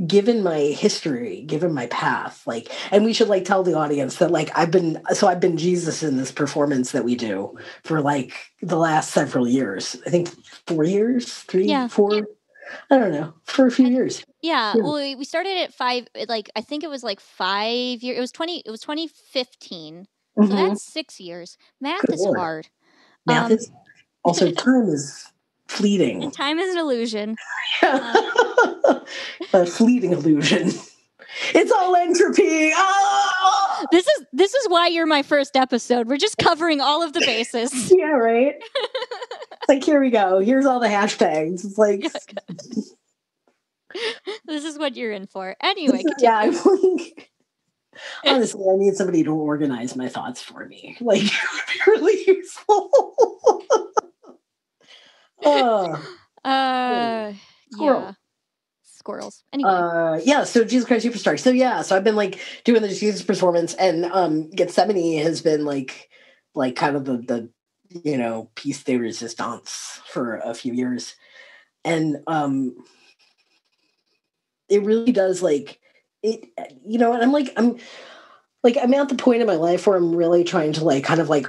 A: given my history, given my path, like, and we should like tell the audience that like I've been Jesus in this performance that we do for like the last several years. I think 4 years, 3, 4, I don't know, for a few years.
B: Yeah. Well, we started at 5, like, I think it was like 5 years. It was 2015. So that's 6 years. Math is hard.
A: Math is also time is fleeting.
B: And time is an illusion.
A: A fleeting illusion. It's all entropy. Oh!
B: This is why you're my first episode. We're just covering all of the bases.
A: Yeah, right. Like, here we go. Here's all the hashtags. It's like
B: this is what you're in for. Anyway,
A: honestly, I need somebody to organize my thoughts for me. Like, it would be really useful.
B: Yeah. Squirrels. Anyway.
A: So Jesus Christ Superstar. So I've been like doing the Jesus performance, and Gethsemane has been like kind of the piece de resistance for a few years. And it really does like it, and I'm at the point in my life where I'm really trying to like kind of like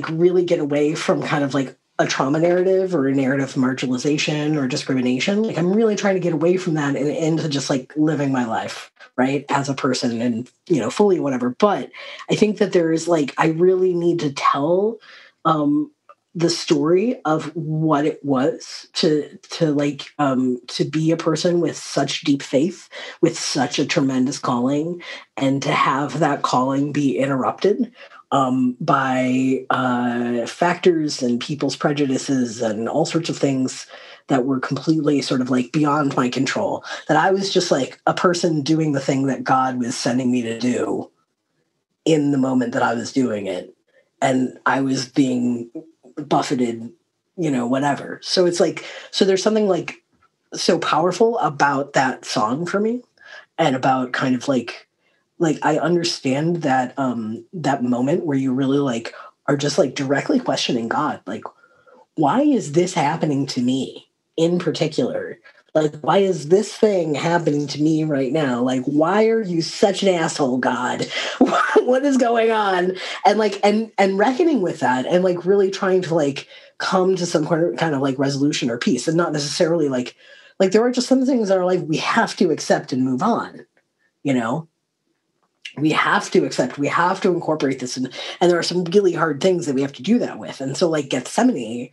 A: really get away from kind of like a trauma narrative or a narrative of marginalization or discrimination. Like, I'm really trying to get away from that and into just like living my life, right, as a person and, fully whatever. But I think that there is like, I really need to tell the story of what it was to be a person with such deep faith, with such a tremendous calling, and to have that calling be interrupted by factors and people's prejudices and all sorts of things that were completely sort of like beyond my control. That I was just like a person doing the thing that God was sending me to do in the moment that I was doing it. And I was being buffeted, whatever. So it's like, so there's something like so powerful about that song for me, and about kind of like I understand that that moment where you really like are just like directly questioning God, like, why is this happening to me in particular? Like, why is this thing happening to me right now? Like, why are you such an asshole, God? What is going on? And like, and reckoning with that, and like really trying to like come to some kind of like resolution or peace, and not necessarily like there are just some things that are like, we have to accept and move on, we have to accept, we have to incorporate this. And there are some really hard things that we have to do that with. And so like Gethsemane,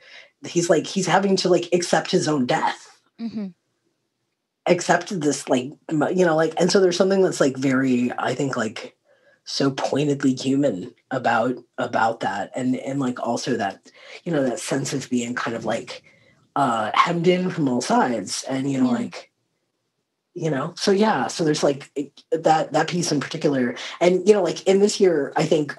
A: he's having to like accept his own death. Mm-hmm. Accept this, like, and so there's something that's like very, I think, like so pointedly human about that. And like also that, that sense of being kind of like hemmed in from all sides. And, so there's like that piece in particular. And, like in this year, I think,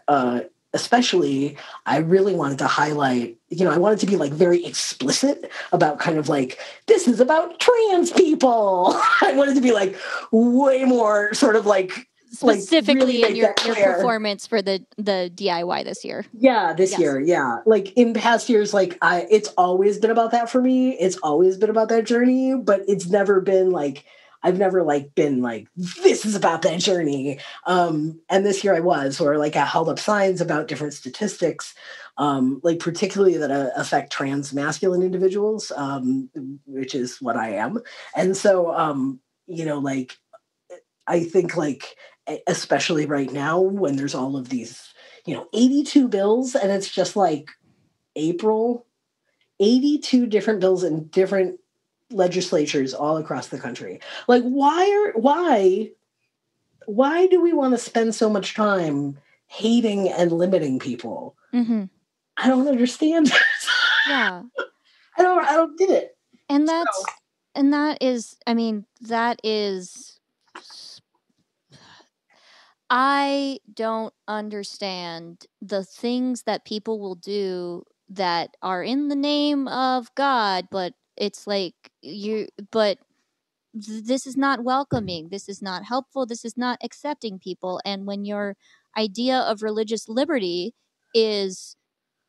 A: especially, I really wanted to highlight, I wanted to be like very explicit about kind of like, this is about trans people. I wanted to be like way more sort of like
B: specifically in your performance for the DIY this year.
A: Yeah, this year. Yeah. Like in past years, like it's always been about that for me. It's always been about that journey, but it's never been like, I've never like been like, this is about that journey. And this year I was, or like I held up signs about different statistics, like particularly that affect trans masculine individuals, which is what I am. And so, like, I think like, especially right now when there's all of these, 82 bills, and it's just like April, 82 different bills in different legislatures all across the country. Like, why do we want to spend so much time hating and limiting people? Mm-hmm. I don't understand.
B: Yeah.
A: I don't get it.
B: And that is, I don't understand the things that people will do that are in the name of God, but it's like this is not welcoming. This is not helpful. This is not accepting people. And when your idea of religious liberty is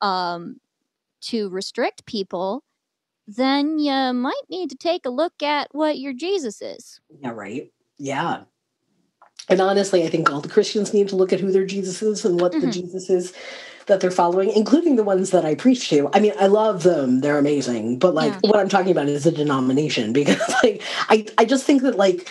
B: to restrict people, then you might need to take a look at what your Jesus is.
A: Yeah, right. Yeah. And honestly, I think all the Christians need to look at who their Jesus is and what the Jesus is that they're following, including the ones that I preach to. I mean, I love them. They're amazing. But like what I'm talking about is a denomination, because like I just think that like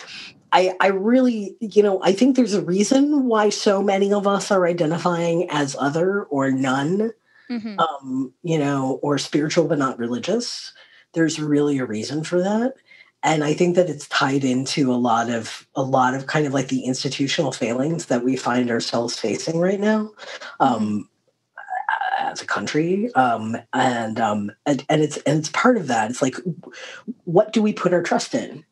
A: I really, I think there's a reason why so many of us are identifying as other or none, or spiritual but not religious. There's really a reason for that. And I think that it's tied into a lot of kind of like the institutional failings that we find ourselves facing right now, as a country, and it's part of that. It's like, what do we put our trust in?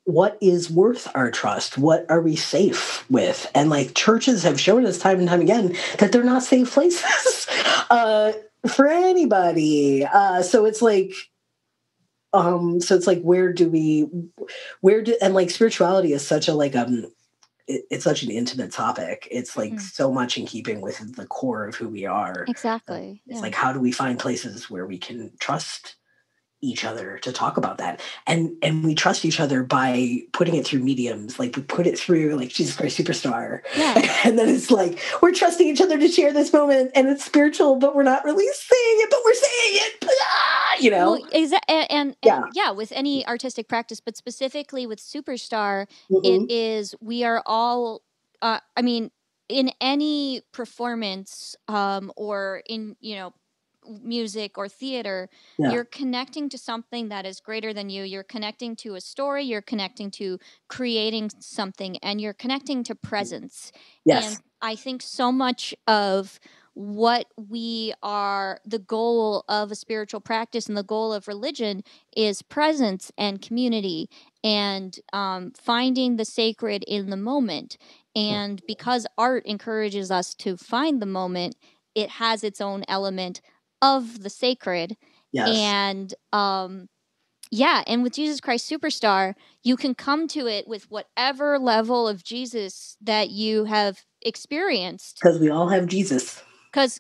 A: What is worth our trust? What are we safe with? And like churches have shown us time and time again that they're not safe places for anybody. So it's like. And like spirituality is such a it's such an intimate topic. It's like so much in keeping with the core of who we are.
B: Exactly.
A: It's like, how do we find places where we can trust each other to talk about that? And we trust each other by putting it through mediums. Like we put it through like Jesus Christ Superstar.
B: Yeah.
A: And then it's like, we're trusting each other to share this moment, and it's spiritual, but we're not really saying it, but we're saying it.
B: Well, with any artistic practice, but specifically with Superstar, it is, we are all, in any performance, or in, music or theater, you're connecting to something that is greater than you. You're connecting to a story, you're connecting to creating something, and you're connecting to presence.
A: Yes.
B: And I think so much of what we are, the goal of a spiritual practice and the goal of religion is presence and community, and finding the sacred in the moment. And because art encourages us to find the moment, it has its own element of the sacred.
A: Yes.
B: And and with Jesus Christ Superstar, you can come to it with whatever level of Jesus that you have experienced.
A: Because we all have Jesus.
B: Because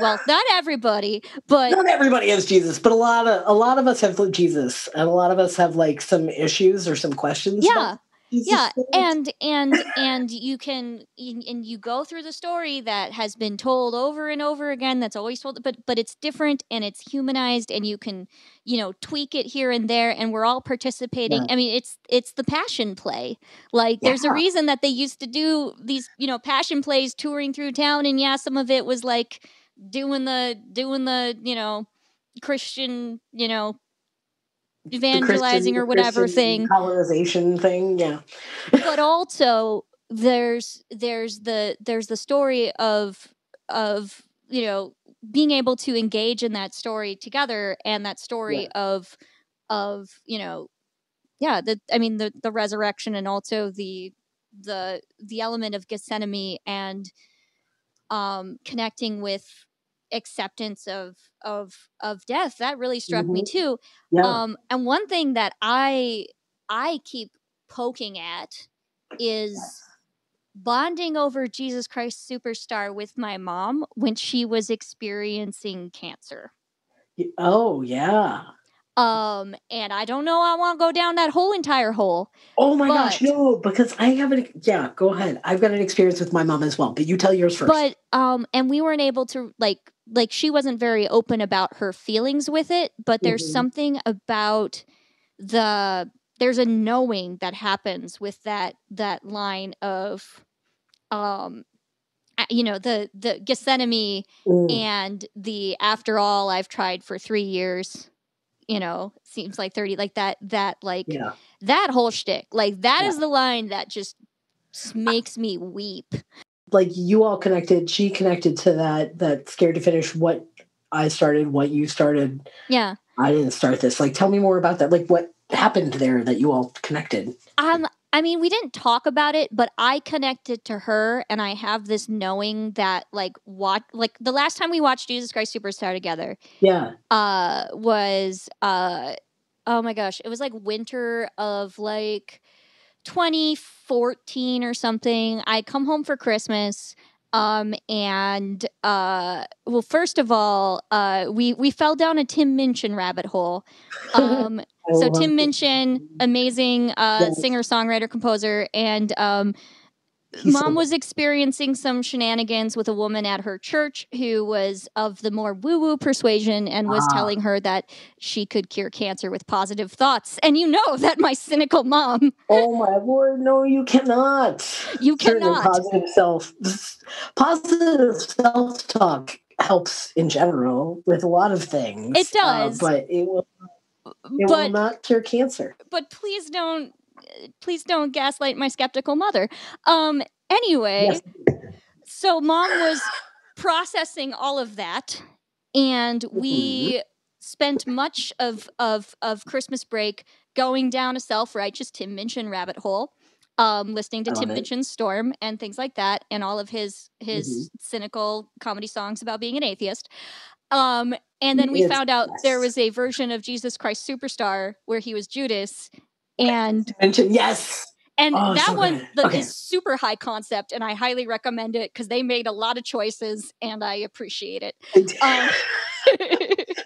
B: well, not everybody, but
A: not everybody has Jesus, but a lot of us have Jesus, and a lot of us have like some issues or some questions.
B: Yeah. Yeah, and you can, and you go through the story that has been told over and over again, that's always told, but it's different and it's humanized, and you can, tweak it here and there, and we're all participating. I mean, it's the passion play. Like there's a reason that they used to do these, passion plays touring through town, and some of it was like doing the Christian, evangelizing or whatever thing,
A: colonization thing,
B: but also there's the story of being able to engage in that story together, and that story of the resurrection, and also the element of Gethsemane, and connecting with acceptance of death. That really struck me too. And one thing that I keep poking at is bonding over Jesus Christ Superstar with my mom when she was experiencing cancer.
A: Oh yeah.
B: And I don't know, I want to go down that whole entire hole.
A: Oh my gosh, no, because I haven't. Yeah, go ahead. I've got an experience with my mom as well, but you tell yours first.
B: But and we weren't able to like she wasn't very open about her feelings with it, but there's something about there's a knowing that happens with that line of the Gethsemane and the after all I've tried for 3 years, seems like 30, like that that whole shtick, like that is the line that just makes me weep.
A: Like you all connected, she connected to that scared to finish what I started, what you started.
B: Yeah.
A: I didn't start this. Like, tell me more about that. Like what happened there that you all connected?
B: I mean, we didn't talk about it, but I connected to her, and I have this knowing that like the last time we watched Jesus Christ Superstar together.
A: Yeah.
B: Was oh my gosh, it was like winter of like 2014 or something. I come home for Christmas, Well, first of all, we fell down a Tim Minchin rabbit hole. So Tim Minchin, amazing singer, songwriter, composer, and Mom was experiencing some shenanigans with a woman at her church who was of the more woo-woo persuasion and was telling her that she could cure cancer with positive thoughts. And you know that my cynical mom...
A: Oh, my Lord, no, you cannot.
B: You cannot.
A: Positive self-talk helps in general with a lot of things.
B: It does.
A: But it will not cure cancer.
B: But please don't gaslight my skeptical mother. Anyway, yes. So Mom was processing all of that, and we spent much of Christmas break going down a self-righteous Tim Minchin rabbit hole, listening to Tim Minchin's Storm and things like that, and all of his cynical comedy songs about being an atheist. And then we found out there was a version of Jesus Christ Superstar where he was Judas. And
A: yes.
B: And that one is super high concept, and I highly recommend it because they made a lot of choices, and I appreciate it.
A: I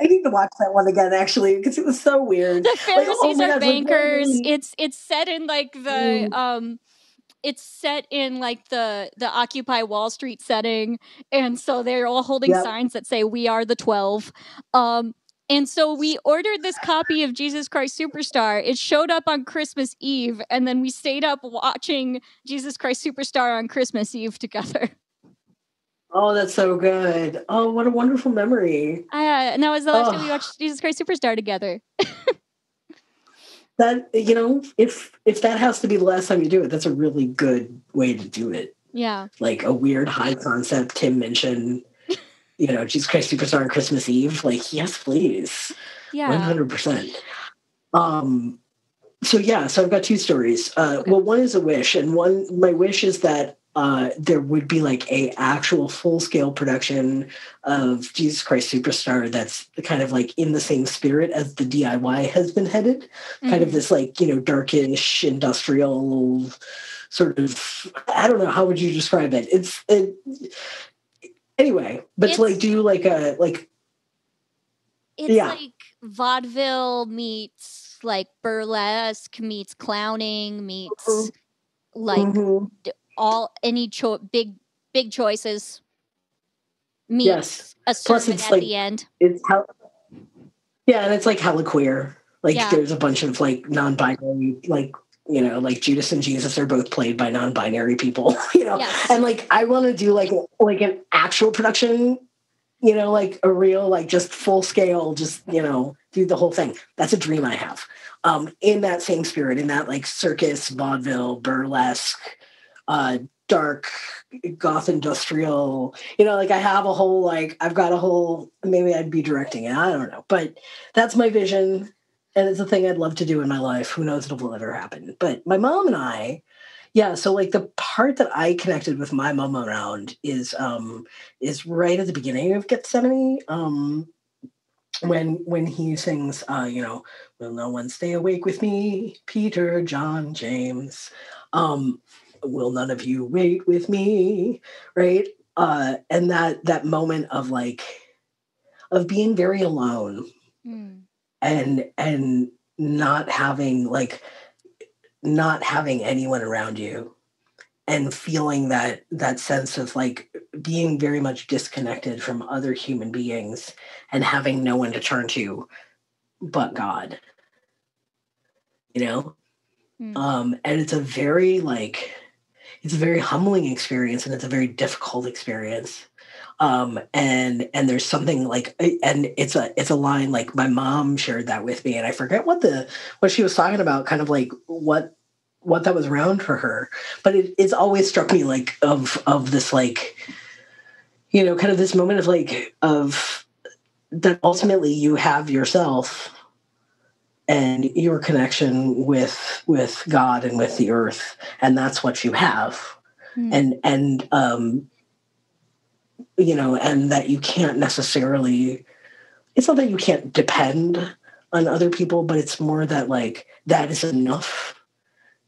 A: need to watch that one again, actually, because it was so weird.
B: The Pharisees are bankers. It's set in like the it's set in like the Occupy Wall Street setting, and so they're all holding signs that say "We are the 12." And so we ordered this copy of Jesus Christ Superstar. It showed up on Christmas Eve, and then we stayed up watching Jesus Christ Superstar on Christmas Eve together.
A: Oh, that's so good. Oh, what a wonderful memory.
B: And that was the last time we watched Jesus Christ Superstar together.
A: That, if that has to be the last time you do it, that's a really good way to do it.
B: Yeah. Like
A: a weird high concept Tim Minchin, Jesus Christ Superstar on Christmas Eve. Like, yes, please.
B: Yeah.
A: 100%. So I've got two stories. Well, one is a wish, and my wish is that there would be like a actual full-scale production of Jesus Christ Superstar that's kind of like in the same spirit as the DIY has been headed. Kind of this like, darkish industrial sort of, I don't know, how would you describe it? Anyway, but to like do like a like
B: it's like vaudeville meets like burlesque meets clowning meets like big choices meets a sermon at the end.
A: And it's like hella queer. Like there's a bunch of like non-binary like Judas and Jesus are both played by non-binary people, and like, I want to do like an actual production, like a real, like just full scale, just, do the whole thing. That's a dream I have, in that same spirit, in that like circus, vaudeville, burlesque, dark, goth industrial, like I have a whole, like I've got a whole, maybe I'd be directing it. I don't know, but that's my vision. And it's a thing I'd love to do in my life. Who knows if it will ever happen. But my mom and I, so like the part that I connected with my mom around is right at the beginning of Gethsemane, when he sings, will no one stay awake with me? Peter, John, James. Will none of you wait with me? Right? And that moment of like, of being very alone. And not having anyone around you, and feeling that sense of like being very much disconnected from other human beings and having no one to turn to but God, and it's a very humbling experience, and it's a very difficult experience. And there's something like, and it's a line, like my mom shared that with me, and I forget what she was talking about, kind of like what that was around for her, but it's always struck me like of this, like, kind of this moment of like, of that ultimately you have yourself and your connection with God and with the earth, and that's what you have. And and that you can't necessarily, it's not that you can't depend on other people, but it's more that like, that is enough,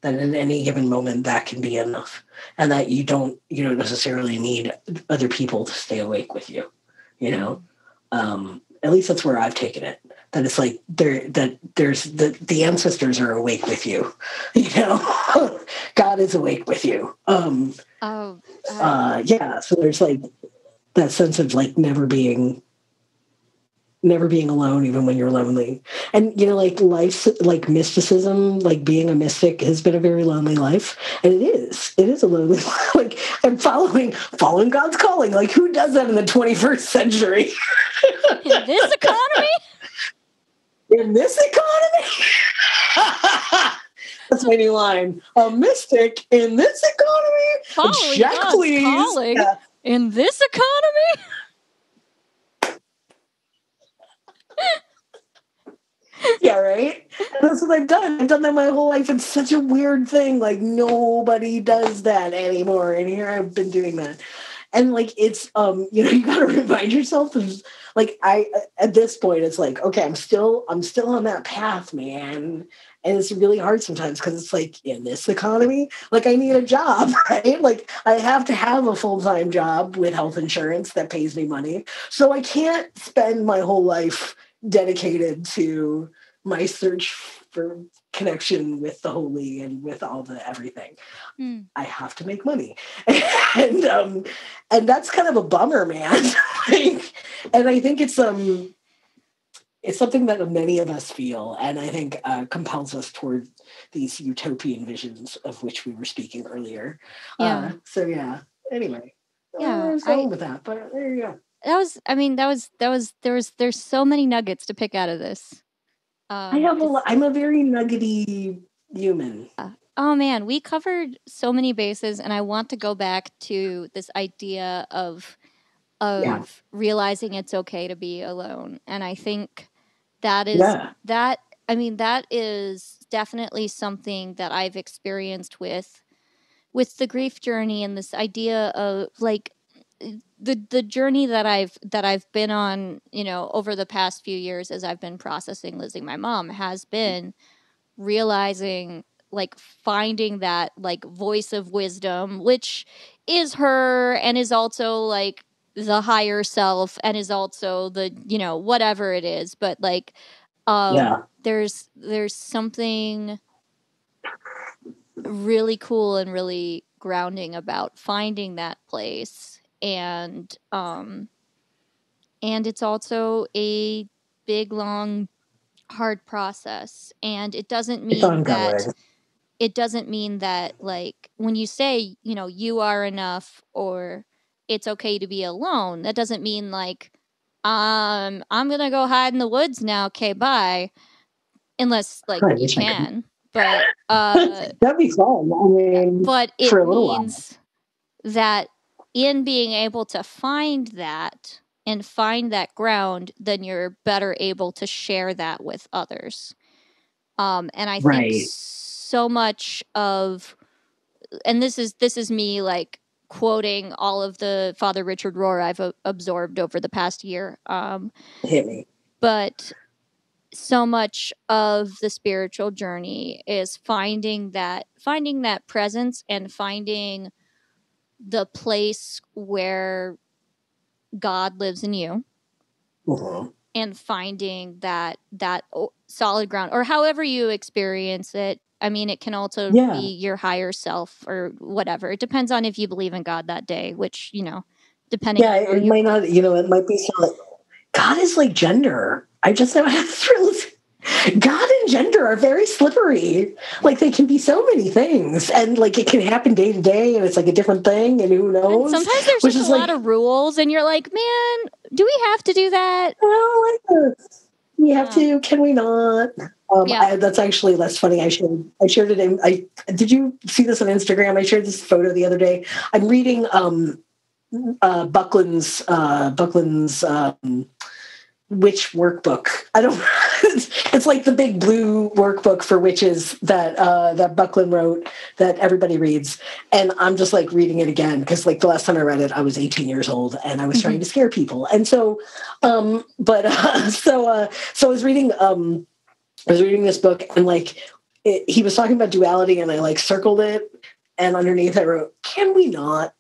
A: that in any given moment that can be enough, and that you don't necessarily need other people to stay awake with you, you know. At least that's where I've taken it, that it's like there's the ancestors are awake with you, you know. God is awake with you. Yeah, so there's like that sense of like never being alone, even when you're lonely. And, you know, like life's like mysticism, like being a mystic has been a very lonely life. And it is a lonely life. Like, and following God's calling. Like, who does that in the 21st century?
B: In this economy?
A: In this economy? That's my new line. A mystic in this economy?
B: Following
A: Check,
B: God's
A: please.
B: calling
A: Yeah.
B: in this economy?
A: Yeah, right? That's what I've done. I've done that my whole life. It's such a weird thing. Like, nobody does that anymore. And here I've been doing that. And like, it's, you know, you got to remind yourself of, like, at this point, it's like, okay, I'm still on that path, man. And it's really hard sometimes because it's like, in this economy, like, I need a job, right? Like, I have to have a full-time job with health insurance that pays me money. So I can't spend my whole life dedicated to my search for connection with the holy and with all the everything. I have to make money. And that's kind of a bummer, man. Like, and I think it's something that many of us feel, and I think compels us toward these utopian visions of which we were speaking earlier.
B: Yeah.
A: So yeah. Anyway.
B: Yeah.
A: I was going with that, but there you go.
B: There's so many nuggets to pick out of this.
A: I'm a very nuggety human.
B: Oh man, we covered so many bases, and I want to go back to this idea of realizing it's okay to be alone. And I think that is definitely something that I've experienced with the grief journey, and this idea of like the journey that I've been on, you know, over the past few years as I've been processing losing my mom, has been realizing, like, finding that like voice of wisdom, which is her and is also like the higher self and is also the, you know, whatever it is, but like there's something really cool and really grounding about finding that place. And it's also a big, long, hard process. And it doesn't mean that like when you say, you know, you are enough or it's okay to be alone, that doesn't mean like I'm gonna go hide in the woods now, okay, bye. Unless like you can. But
A: that'd be fun. I mean,
B: but it means that in being able to find that and find that ground, then you're better able to share that with others. And I think so much of, and this is me like quoting all of the Father Richard Rohr I've absorbed over the past year.
A: Hit me.
B: But so much of the spiritual journey is finding that presence and finding the place where God lives in you, and finding that solid ground, or however you experience it. I mean, it can also be your higher self or whatever. It depends on if you believe in God that day, which, you know, depending.
A: Yeah, it might not, you know, it might be solid. God is like gender. I just know how to God and gender are very slippery. Like, they can be so many things, and like it can happen day to day, and it's like a different thing, and who knows?
B: And sometimes there's just a lot of rules, and you're like, man, do we have to do that?
A: Oh, we have to. Can we not? That's actually less funny. I shared it. Did you see this on Instagram? I shared this photo the other day. I'm reading Buckland's witch workbook. I don't. It's like the big blue workbook for witches that Buckland wrote that everybody reads, and I'm just like reading it again because like the last time I read it, I was 18 years old and I was trying to scare people, and so I was reading this book, and like he was talking about duality, and I like circled it, and underneath I wrote, "Can we not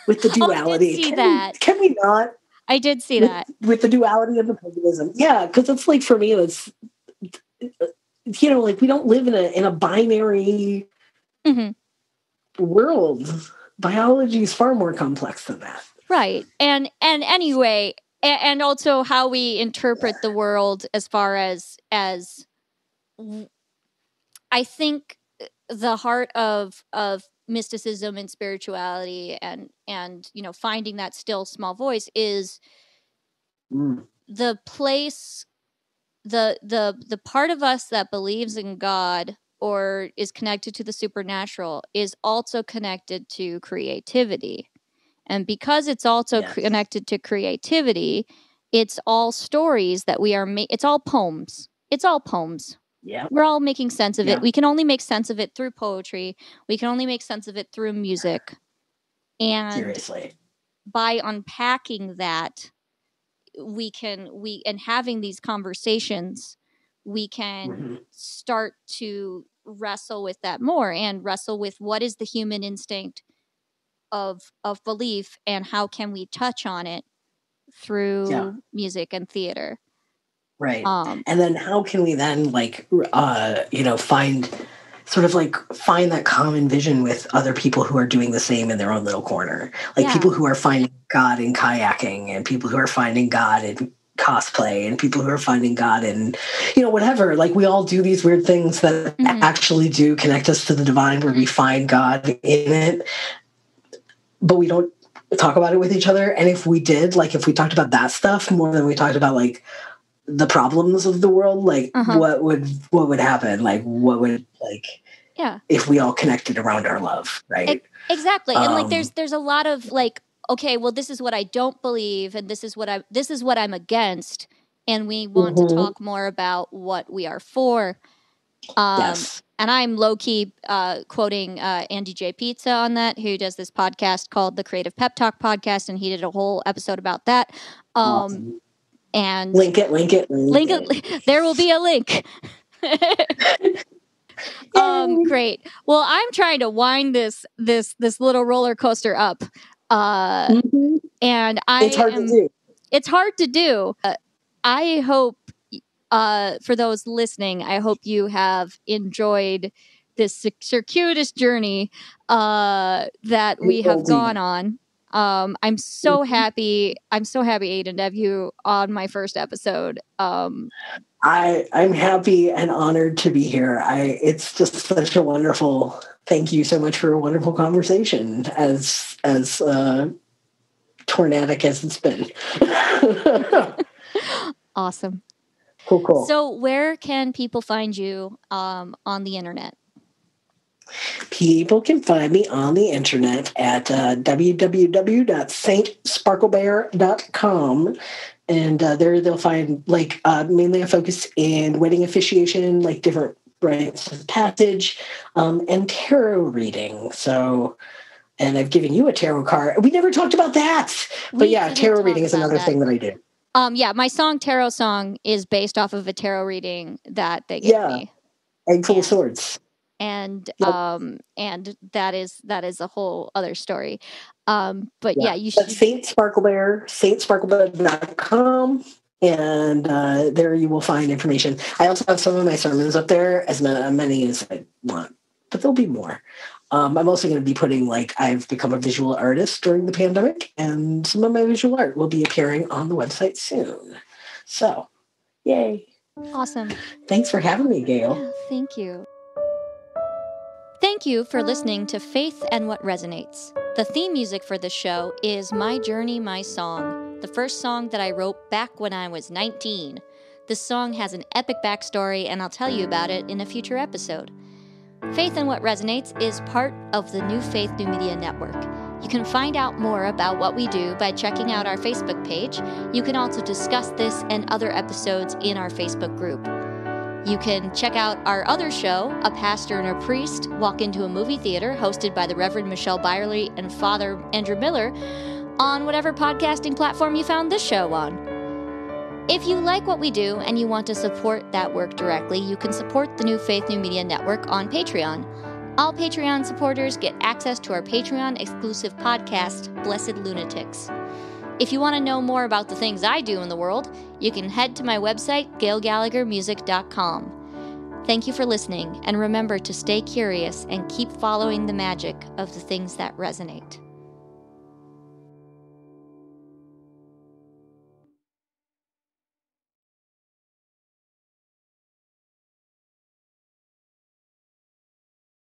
A: with the duality?
B: I did see that.
A: Can we not?"
B: I did see that
A: with the duality of the paganism. Yeah, because it's like for me, it's like we don't live in a binary world. Biology is far more complex than that.
B: Right. And anyway, and also how we interpret the world as far as I think the heart of mysticism and spirituality and finding that still small voice is the place, the part of us that believes in God or is connected to the supernatural is also connected to creativity. And because it's also connected to creativity, it's all stories that we are it's all poems. It's all poems.
A: Yeah.
B: We're all making sense of it. We can only make sense of it through poetry. We can only make sense of it through music. And
A: seriously,
B: by unpacking that, and having these conversations, we can start to wrestle with that more and wrestle with what is the human instinct of belief and how can we touch on it through music and theater.
A: Right. And then how can we then find that common vision with other people who are doing the same in their own little corner, people who are finding God in kayaking and people who are finding God in cosplay and people who are finding God in, whatever, we all do these weird things that actually do connect us to the divine where we find God in it, but we don't talk about it with each other. And if we did, if we talked about that stuff more than we talked about the problems of the world, what would happen? What would if we all connected around our love, right?
B: Exactly. And there's a lot of okay, well, this is what I don't believe, and this is what I'm against, and we want to talk more about what we are for.
A: Yes.
B: And I'm low-key quoting Andy J. Pizza on that, who does this podcast called the Creative Pep Talk Podcast, and he did a whole episode about that.
A: Awesome.
B: And
A: link it.
B: There will be a link. Great. Well, I'm trying to wind this little roller coaster up. And
A: it's hard to do.
B: It's hard to do. I hope for those listening, I hope you have enjoyed this circuitous journey that we have gone on. I'm so happy. I'm so happy, Aidan, to have you on my first episode. I'm
A: happy and honored to be here. It's just such a wonderful. Thank you so much for a wonderful conversation. As tornadic as it's been.
B: Awesome.
A: Cool.
B: So, where can people find you on the internet?
A: People can find me on the internet at www.saintsparklebear.com. And there they'll find mainly a focus in wedding officiation, different rites of passage, and tarot reading. So, and I've given you a tarot card. We never talked about that. But tarot reading is another thing that I do.
B: My song Tarot Song is based off of a tarot reading that they gave me.
A: Egg full of swords.
B: And that is a whole other story. You should.
A: Saint Sparklebear, saintsparklebear.com, and there you will find information. I also have some of my sermons up there, as many as I want, but there'll be more. I'm also going to be putting I've become a visual artist during the pandemic, and some of my visual art will be appearing on the website soon. So, yay!
B: Awesome.
A: Thanks for having me, Gail.
B: Yeah, thank you. Thank you for listening to Faith and What Resonates. The theme music for this show is My Journey, My Song, the first song that I wrote back when I was 19. This song has an epic backstory, and I'll tell you about it in a future episode. Faith and What Resonates is part of the New Faith New Media Network. You can find out more about what we do by checking out our Facebook page. You can also discuss this and other episodes in our Facebook group. You can check out our other show, A Pastor and a Priest Walk into a Movie Theater, hosted by the Reverend Michelle Byerly and Father Andrew Miller, on whatever podcasting platform you found this show on. If you like what we do and you want to support that work directly, you can support the New Faith New Media Network on Patreon. All Patreon supporters get access to our Patreon exclusive podcast, Blessed Lunatics. If you want to know more about the things I do in the world, you can head to my website, gailgallaghermusic.com. Thank you for listening, and remember to stay curious and keep following the magic of the things that resonate.